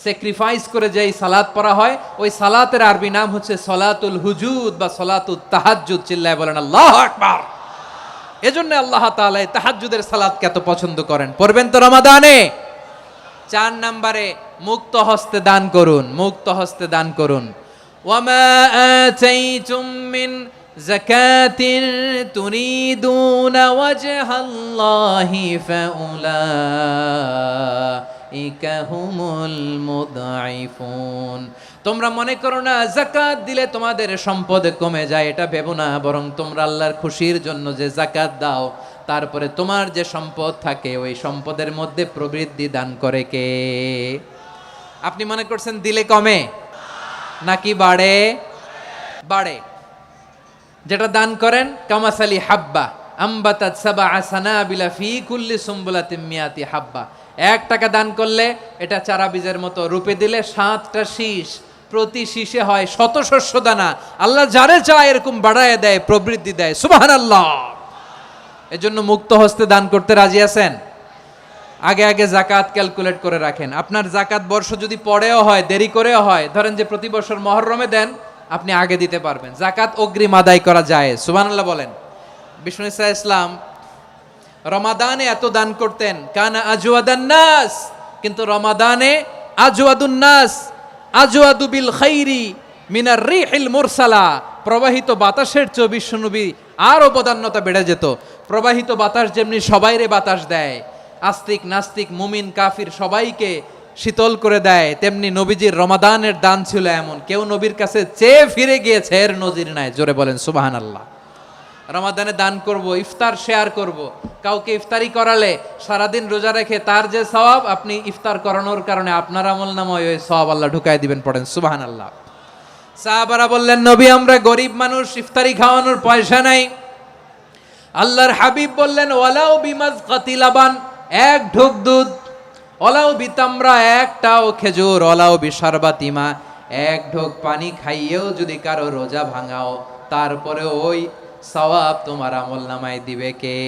স্যাক্রিফাইস করে যেই সালাত পড়া হয়, ওই সালাতের আরবি নাম হচ্ছে সলাতুল হুজুদ বা সলাতুত তাহাজ্জুদ। চিল্লায় বলেন আল্লাহু আকবার। এজন্য আল্লাহ তাআলা এই তাহাজ্জুদের সালাতকে এত পছন্দ করেন। পড়বেন তো রমাদানে। 4 নম্বরে, মুক্ত হস্তে দান করুন। মুক্ত হস্তে দান করুন। ওয়ামা আতাইতুম মিন যাকাতিন তুরিদুনা ওয়াজহাল্লাহি ফাউলাইকা হুমুল মুদঈফুন। তোমরা মনে করো না যাকাত দিলে তোমাদের সম্পদ কমে যায়, এটা ভেবো না। বরং তোমরা আল্লাহর খুশির জন্য যে যাকাত দাও, তারপরে তোমার যে সম্পদ থাকে ওই সম্পদের মধ্যে প্রবৃদ্ধি দান করে কে? আপনি মনে করছেন দিলে কমে নাকি বাড়ে? বাড়ে। যেটা দান করেন, কামাসালি হাব্বা আম্বাতাত সাবআ সানাবিলা ফি কুল্লি সুমবুলাতিন মিয়াতি হাব্বা। 1 টাকা দান করলে এটা চারা বীজের মতো, রূপে দিলে 7টা শীষ, প্রতি শীষে হয় 100 শস্য দানা। আল্লাহ যারে চায় এরকম বাড়ায় দেয়, প্রবৃদ্ধি দেয়। সুবহানাল্লাহ। এজন্য মুক্ত হস্তে দান করতে রাজি আছেন? আগে আগে যাকাত ক্যালকুলেট করে রাখেন। আপনার যাকাত বর্ষ যদি পরেও হয়, দেরি করেও হয়, ধরেন যে প্রতি বছর মুহররমে দেন, আপনি আগে দিতে পারবেন। যাকাত অগ্রিম আদায় করা যায়। সুবহানাল্লাহ বলেন। বিষ্ণু ইসা ইসলাম রমাদানে এত দান করতেন, কানা আজওয়াদান নাস, কিন্তু রমাদানে আজওয়াদুন নাস আজওয়াদু বিল খাইরি মিনার রিহিল মুরসালা। প্রবাহিত বাতাসের চেয়ে বিশ্বনবী আর অবদান্যতা বেড়ে যেত। প্রবাহিত বাতাস যেমনি সবাইরে বাতাস দেয়, আস্তিক নাস্তিক মুমিন কাফির সবাইকে শীতল করে দেয়, তেমনি নবীজির রমাদানের দান ছিল এমন, কেউ নবীর কাছে চেয়ে ফিরে গিয়েছে এর নজির নাই। জোরে বলেন সুবহানাল্লাহ। রমাদানে দান করব, ইফতার শেয়ার করব। কাউকে ইফতারি করালে সারাদিন রোজা রেখে তার যে সওয়াব, আপনি ইফতার করানোর কারণে আপনার আমলনামায় ওই সওয়াব আল্লাহ ঢুকায় দিবেন। পড়েন সুবহানাল্লাহ। সাহাবারা বললেন, নবী আমরা গরিব মানুষ, ইফতারি খাওয়ানোর পয়সা নাই। আল্লাহর হাবিব বললেন, ওয়ালাউ বিমাজকাতি লাবান, 1 ঢোক দুধ, ওয়ালাউ বিতামরা, 1টাও খেজুর, ওয়ালাউ বিশারবাতিমা, 1 ঢোক পানি খাইয়েও যদি কারো রোজা ভাঙাও, তারপরে ওই সওয়াব তোমার আমলনামায় দিবে কে?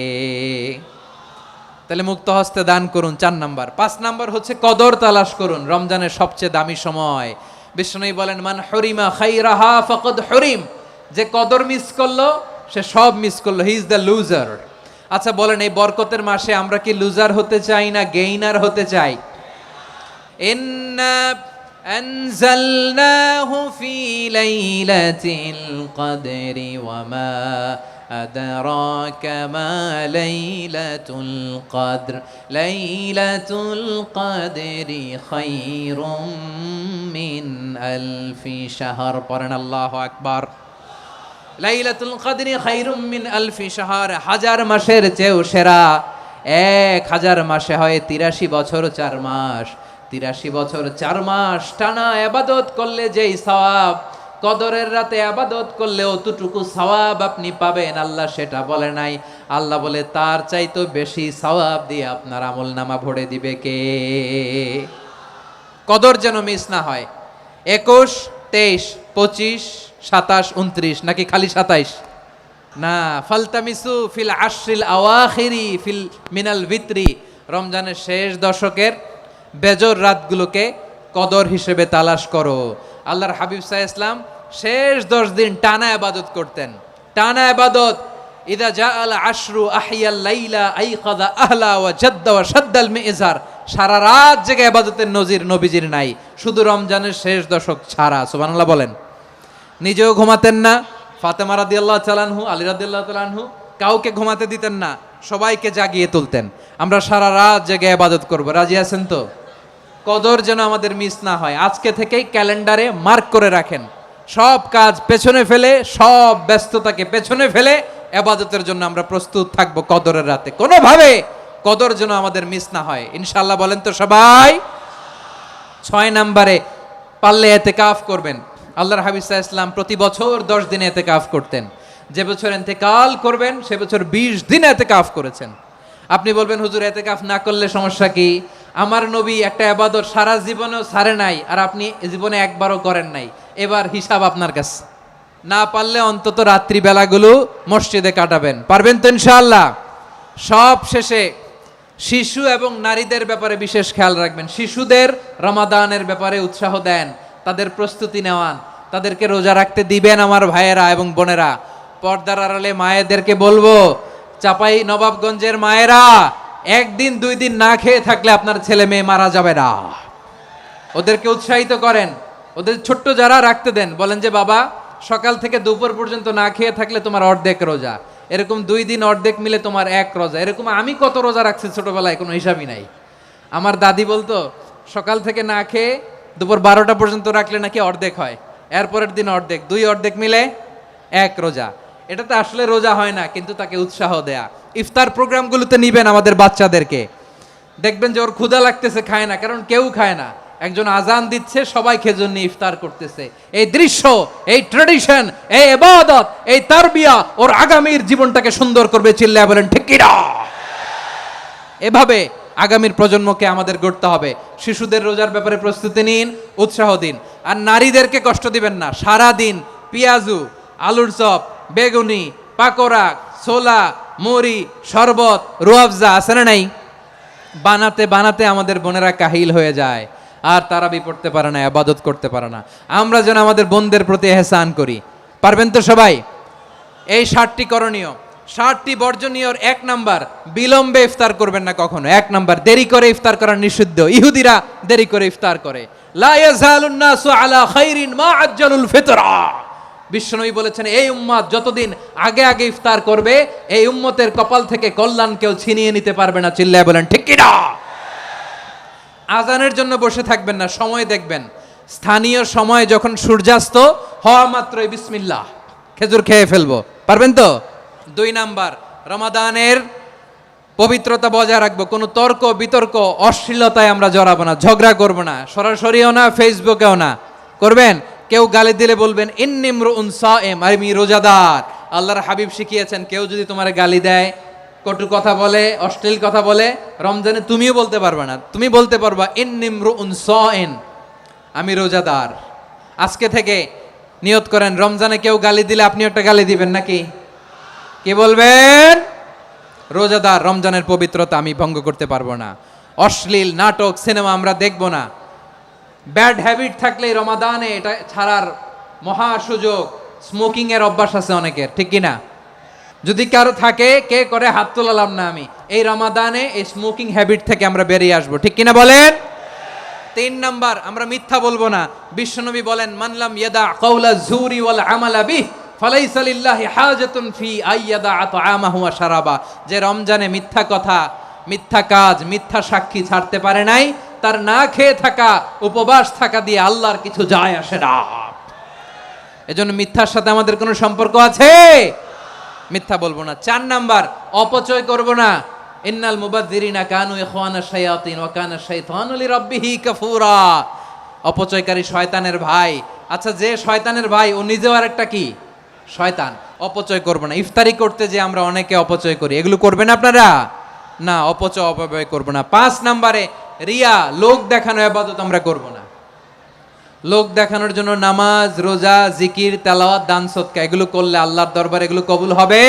তাহলে মুক্ত হস্তে দান করুন 4 নাম্বার। 5 নাম্বার হচ্ছে কদর তালাশ করুন। রমজানের সবচেয়ে দামি সময়। বিষ্ণু বলেন, মান হরিমা খাইরাহা ফাকাদ হরিম। যে কদর মিস করলো সে সব মিস করলো, হি ইজ দ্য লুজার। আচ্ছা বলেন, এই বরকতের মাসে আমরা কি লুজার হতে চাই না গেইনার হতে চাই? ইন্না أنزلناه في ليلة القدر وما أدراك ما ليلة القدر ليلة القدر خير من ألف شهر পড়েন আল্লাহু আকবার লাইলাতুল কদরি খায়রুম মিন আলফি শাহর হাজার মাসের চেয়েও সেরা 1000 মাসে হয় 83 বছর 4 মাস 83 বছর 4 মাস টানা ইবাদত করলে যেই সওয়াব কদরের রাতে ইবাদত করলে অতটুকু সওয়াব আপনি পাবেন আল্লাহ সেটা বলে নাই আল্লাহ বলে তার চাইতো বেশি সওয়াব দিয়ে আপনার আমলনামা ভরে দিবে কে কদর যেন মিস না হয় 21 23 25 27 29 নাকি খালি 27 না ফালতামিসু ফিল আশরিল আওয়াখিরি ফিল মিনাল ভিতরি রমজানের শেষ দশকের বেজর রাতগুলোকে কদর হিসেবে তালাশ করো আল্লাহর হাবিব সাল্লাল্লাহু আলাইহি ওয়াসাল্লাম শেষ 10 দিন টানা ইবাদত করতেন টানা ইবাদত ইদা জাআল আশরু আহিয়াল লাইলা আইকাযা আহলা ওয়া জাদ্দা ওয়া শাদ্দাল মিজার সারা রাত জেগে ইবাদতের নজির নবীজির নাই শুধু রমজানের শেষ দশক ছাড়া সুবহানাল্লাহ বলেন নিজেও ঘুমাতেন না ফাতেমা রাদিয়াল্লাহু তাআলা আনহু আলী রাদিয়াল্লাহু তাআলা আনহু কাউকে ঘুমাতে দিতেন না সবাইকে জাগিয়ে তুলতেন আমরা সারা রাত জেগে ইবাদত করব রাজি আছেন তো কদর যেন আমাদের মিস না হয় আজকে থেকেই ক্যালেন্ডারে মার্ক করে রাখেন সব কাজ পেছনে ফেলে সব ব্যস্ততাকে পেছনে ফেলে ইবাদতের জন্য আমরা প্রস্তুত থাকব কদরের রাতে কোনোভাবে কদর যেন আমাদের মিস না হয় ইনশাআল্লাহ বলেন তো সবাই 6 নম্বরে পারলে ইতিকাফ করবেন আল্লাহর হাবিব সাল্লাল্লাহু আলাইহি ওয়াসাল্লাম প্রতি বছর 10 দিন ইতিকাফ করতেন যে বছর ইন্তেকাল করবেন সে বছর 20 দিন ইতিকাফ করেছেন আপনি বলবেন হুজুর ইতিকাফ না করলে সমস্যা কি আমার নবী একটা ইবাদত সারা জীবনেও ছাড়ে নাই আর আপনি জীবনে একবারও করেন নাই এবার হিসাব আপনার কাছে না পারলে অন্তত রাত্রি বেলাগুলো মসজিদে কাটাবেন পারবেন তো ইনশাআল্লাহ সব শেষে শিশু এবং নারীদের ব্যাপারে বিশেষ খেয়াল রাখবেন শিশুদের রমাদানের ব্যাপারে উৎসাহ দেন তাদের প্রস্তুতি নেওয়ান তাদেরকে রোজা রাখতে দিবেন আমার ভাইয়েরা এবং বোনেরা পর্দার আড়ালে মায়েদেরকে বলবো চাপাই নবাবগঞ্জের মায়েরা একদিন 2 দিন না খেয়ে থাকলে আপনার ছেলে মেয়ে মারা যাবে না ওদেরকে উৎসাহিত করেন ওদের ছোট্ট যারা রাখতে দেন বলেন যে বাবা সকাল থেকে দুপুর পর্যন্ত না খেয়ে থাকলে তোমার অর্ধেক রোজা এরকম 2 দিন অর্ধেক মিলে তোমার 1 রোজা এরকম আমি কত রোজা রাখছি ছোটবেলায় কোনো হিসাবই নাই আমার দাদি বলতো সকাল থেকে না খেয়ে দুপুর 12টা পর্যন্ত রাখলে নাকি অর্ধেক হয় এরপরের দিন অর্ধেক 2 অর্ধেক মিলে 1 রোজা এটা তো আসলে রোজা হয় না কিন্তু তাকে উৎসাহ দেয়া ইফতার প্রোগ্রামগুলোতে নিবেন আমাদের বাচ্চাদেরকে দেখবেন যে ওর ক্ষুধা লাগতেছে খায় না কারণ কেউ খায় না একজন আজান দিচ্ছে সবাই খেজুর নিয়ে ইফতার করতেছে এই দৃশ্য এই ট্র্যাডিশন এই ইবাদত এই তারবিয়া ওর আগামীর জীবনটাকে সুন্দর করবে চিল্লায়া বলেন ঠিক কি না এভাবে আগামীর প্রজন্মকে আমাদের গড়তে হবে শিশুদের রোজার ব্যাপারে প্রস্তুতি নিন উৎসাহ দিন আর নারীদেরকে কষ্ট দিবেন না সারা দিন পেঁয়াজু আলুর চপ বেগুনি পাকোড়া ছোলা মুড়ি শরবত রুয়াবজা আছে না নাই বানাতে বানাতে আমাদের বোনেরা কাহিল হয়ে যায় আর তারাবি পড়তে পারে না ইবাদত করতে পারে না আমরা যেন আমাদের বোনদের প্রতি ইহসান করি পারবেন তো সবাই এই 7টি করণীয় 7টি বর্জনীয়র 1 নাম্বার বিলম্বে ইফতার করবেন না কখনো 1 নাম্বার দেরি করে ইফতার করা নিষিদ্ধ ইহুদিরা দেরি করে ইফতার করে লা ইয়াজালুন নাসু আলা খাইরিন মা আজ্জালুল ফিতরা বিশ্বনবী বলেছেন এই উম্মত যতদিন আগে আগে ইফতার করবে এই উম্মতের কপাল থেকে কল্যাণ কেউ ছিনিয়ে নিতে পারবে না চিল্লায় বলেন ঠিক কি না আজানের জন্য বসে থাকবেন না সময় দেখবেন স্থানীয় সময় যখন সূর্যাস্ত হওয়া মাত্রই বিসমিল্লাহ খেজুর খেয়ে ফেলবো পারবেন তো 2 নাম্বার রমাদানের পবিত্রতা বজায় রাখবো কোনো তর্ক বিতর্ক অশ্লীলতায় আমরা জড়াবো না ঝগড়া করবো না সরাসরিও না ফেসবুকেও না করবেন কেউ গালি দিলে বলবেন ইন্নিমরুন সায়েম আমি রোজাদার আল্লাহর হাবিব শিখিয়েছেন কেউ যদি তোমার গালি দেয় কটু কথা বলে অশ্লীল কথা বলে রমজানে তুমিও বলতে পারবে না তুমি বলতে পারবা ইন্নিমরুন সায়েম আমি রোজাদার আজকে থেকে নিয়ত করেন রমজানে কেউ গালি দিলে আপনি একটা গালি দিবেন নাকি কি বলবেন রোজাদার রমজানের পবিত্রতা আমি ভঙ্গ করতে পারবো না অশ্লীল নাটক সিনেমা আমরা দেখব না ব্যাড হ্যাবিট থাকলে রমাদানে এটা ছাড়ার মহা সুযোগ স্মোকিং এর অভ্যাস আছে অনেকের ঠিক কি না যদি কারো থাকে কে করে হাত তোলালাম না আমি এই রমাদানে এই স্মোকিং হ্যাবিট থেকে আমরা বেরিয়ে আসবো ঠিক কিনা বলেন তিন নাম্বার, আমরা মিথ্যা বলবো না। বিশ্বনবী বলেন, মানলাম ইয়াদা কাউলা যুরি ওয়াল আমালা বিহ ফালাইসা লিল্লাহি হাজাতুন ফি আইয়াদা তাআমাহু ওয়া শারাবা। যে রমজানে মিথ্যা কথা, মিথ্যা কাজ, মিথ্যা সাক্ষী ছাড়তে পারে নাই, তার না খেয়ে থাকা, উপবাস থাকা দিয়ে আল্লাহর কিছু যায় আসে না। এজন্য মিথ্যার সাথে আমাদের কোনো সম্পর্ক আছে? মিথ্যা বলবো না। চার নাম্বার, অপচয় করব না। ইন্নাল মুবাযযিরিনা কানু ইখওয়ানাশ শায়াতিন ওয়া কানা শাইতানু লিরাব্বিহি কাফুরা। অপচয়কারী শয়তানের ভাই। আচ্ছা, যে শয়তানের ভাই ও নিজেও আরেকটা কি? শয়তান। অপচয় করব না। ইফতারি করতে যে আমরা অনেকে অপচয় করি, এগুলো করবেন আপনারা? না, অপব্যয় করব না। 5 নম্বরে রিয়া, লোক দেখানো ইবাদত আমরা করব না। লোক দেখানোর জন্য নামাজ, রোজা, জিকির, তেলাওয়াত, দান সদকা এগুলো করলে আল্লাহর দরবারে এগুলো কবুল হবে।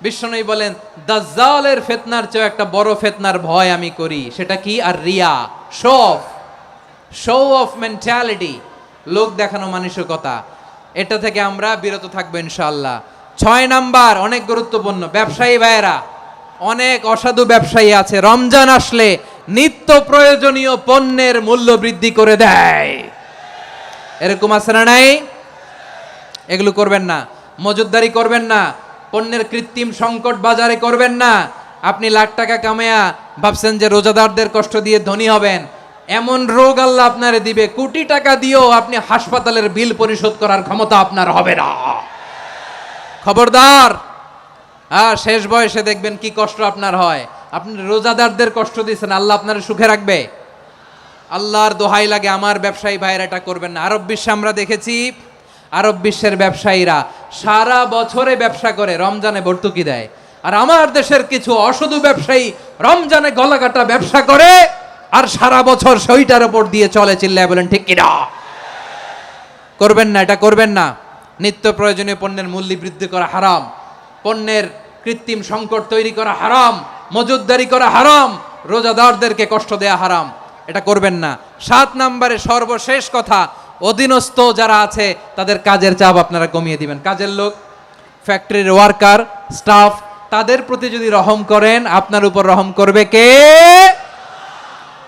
বিশ্বনবী বলেন, দাজ্জালের ফিতনার চেয়ে একটা বড় ফিতনার ভয় আমি করি, সেটা কি? আর রিয়া, শো অফ মেন্টালিটি, লোক দেখানো মানসিকতা। এটা থেকে আমরা বিরত থাকবো ইনশাআল্লাহ। 6 নাম্বার, অনেক গুরুত্বপূর্ণ, ব্যবসায়ী ভাইয়েরা, অনেক অসাধু ব্যবসায়ী আছে রমজান আসলে নিত্য প্রয়োজনীয় পণ্যের মূল্য বৃদ্ধি করে দেয়। এরকম আছে না নাই? এগুলো করবেন না। মজুদদারি করবেন না। পণ্যের কৃত্রিম সংকট বাজারে করবেন না। আপনি লাখ টাকা কামায়া ভাবছেন যে রোজাদারদের কষ্ট দিয়ে ধনী হবেন, এমন রোগ আল্লাহ আপনারে দিবে, কোটি টাকা দিয়েও আপনি হাসপাতালের বিল পরিশোধ করার ক্ষমতা আপনার হবে না। খবরদার। শেষ বয়সে দেখবেন কি কষ্ট আপনার হয়। আপনি রোজাদারদের কষ্ট দিয়েছেন, আল্লাহ আপনার সুখে রাখবে? আল্লাহর দোহাই লাগে, আমার ব্যবসায়ী ভাইয়েরা এটা করবেন না। আরব বিশ্বে আমরা দেখেছি, আরব বিশ্বের ব্যবসায়ীরা সারা বছরে ব্যবসা করে, রমজানে ভর্তুকি দেয়। আর আমার দেশের কিছু অসাধু ব্যবসায়ী রমজানে গলাকাটা ব্যবসা করে আর সারা বছর সইটার উপর দিয়ে চলে। চিল্লায় বলেন ঠিক কিনা? করবেন না, এটা করবেন না। নিত্য প্রয়োজনীয় পণ্যের মূল্য বৃদ্ধি করা হারাম, পণ্যের কৃত্রিম সংকট তৈরি করা হারাম, মজুদদারি করা হারাম, রোজাদারদেরকে কষ্ট দেয়া হারাম, এটা করবেন না। 7 নম্বরে সর্বশেষ কথা, অধীনস্থ যারা আছে তাদের কাজের চাপ আপনারা কমিয়ে দিবেন। কাজের লোক, ফ্যাক্টরির ওয়ার্কার, স্টাফ, তাদের প্রতি যদি রহম করেন, আপনার উপর রহম করবে কে?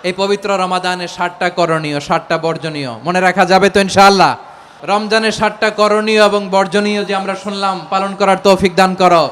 এই পবিত্র রমাদানের 7টা করণীয়, 7টা বর্জনীয় মনে রাখা যাবে তো ইনশাআল্লাহ? রমজানের 7টা করণীয় এবং বর্জনীয় যে আমরা শুনলাম, পালন করার তৌফিক দান করো।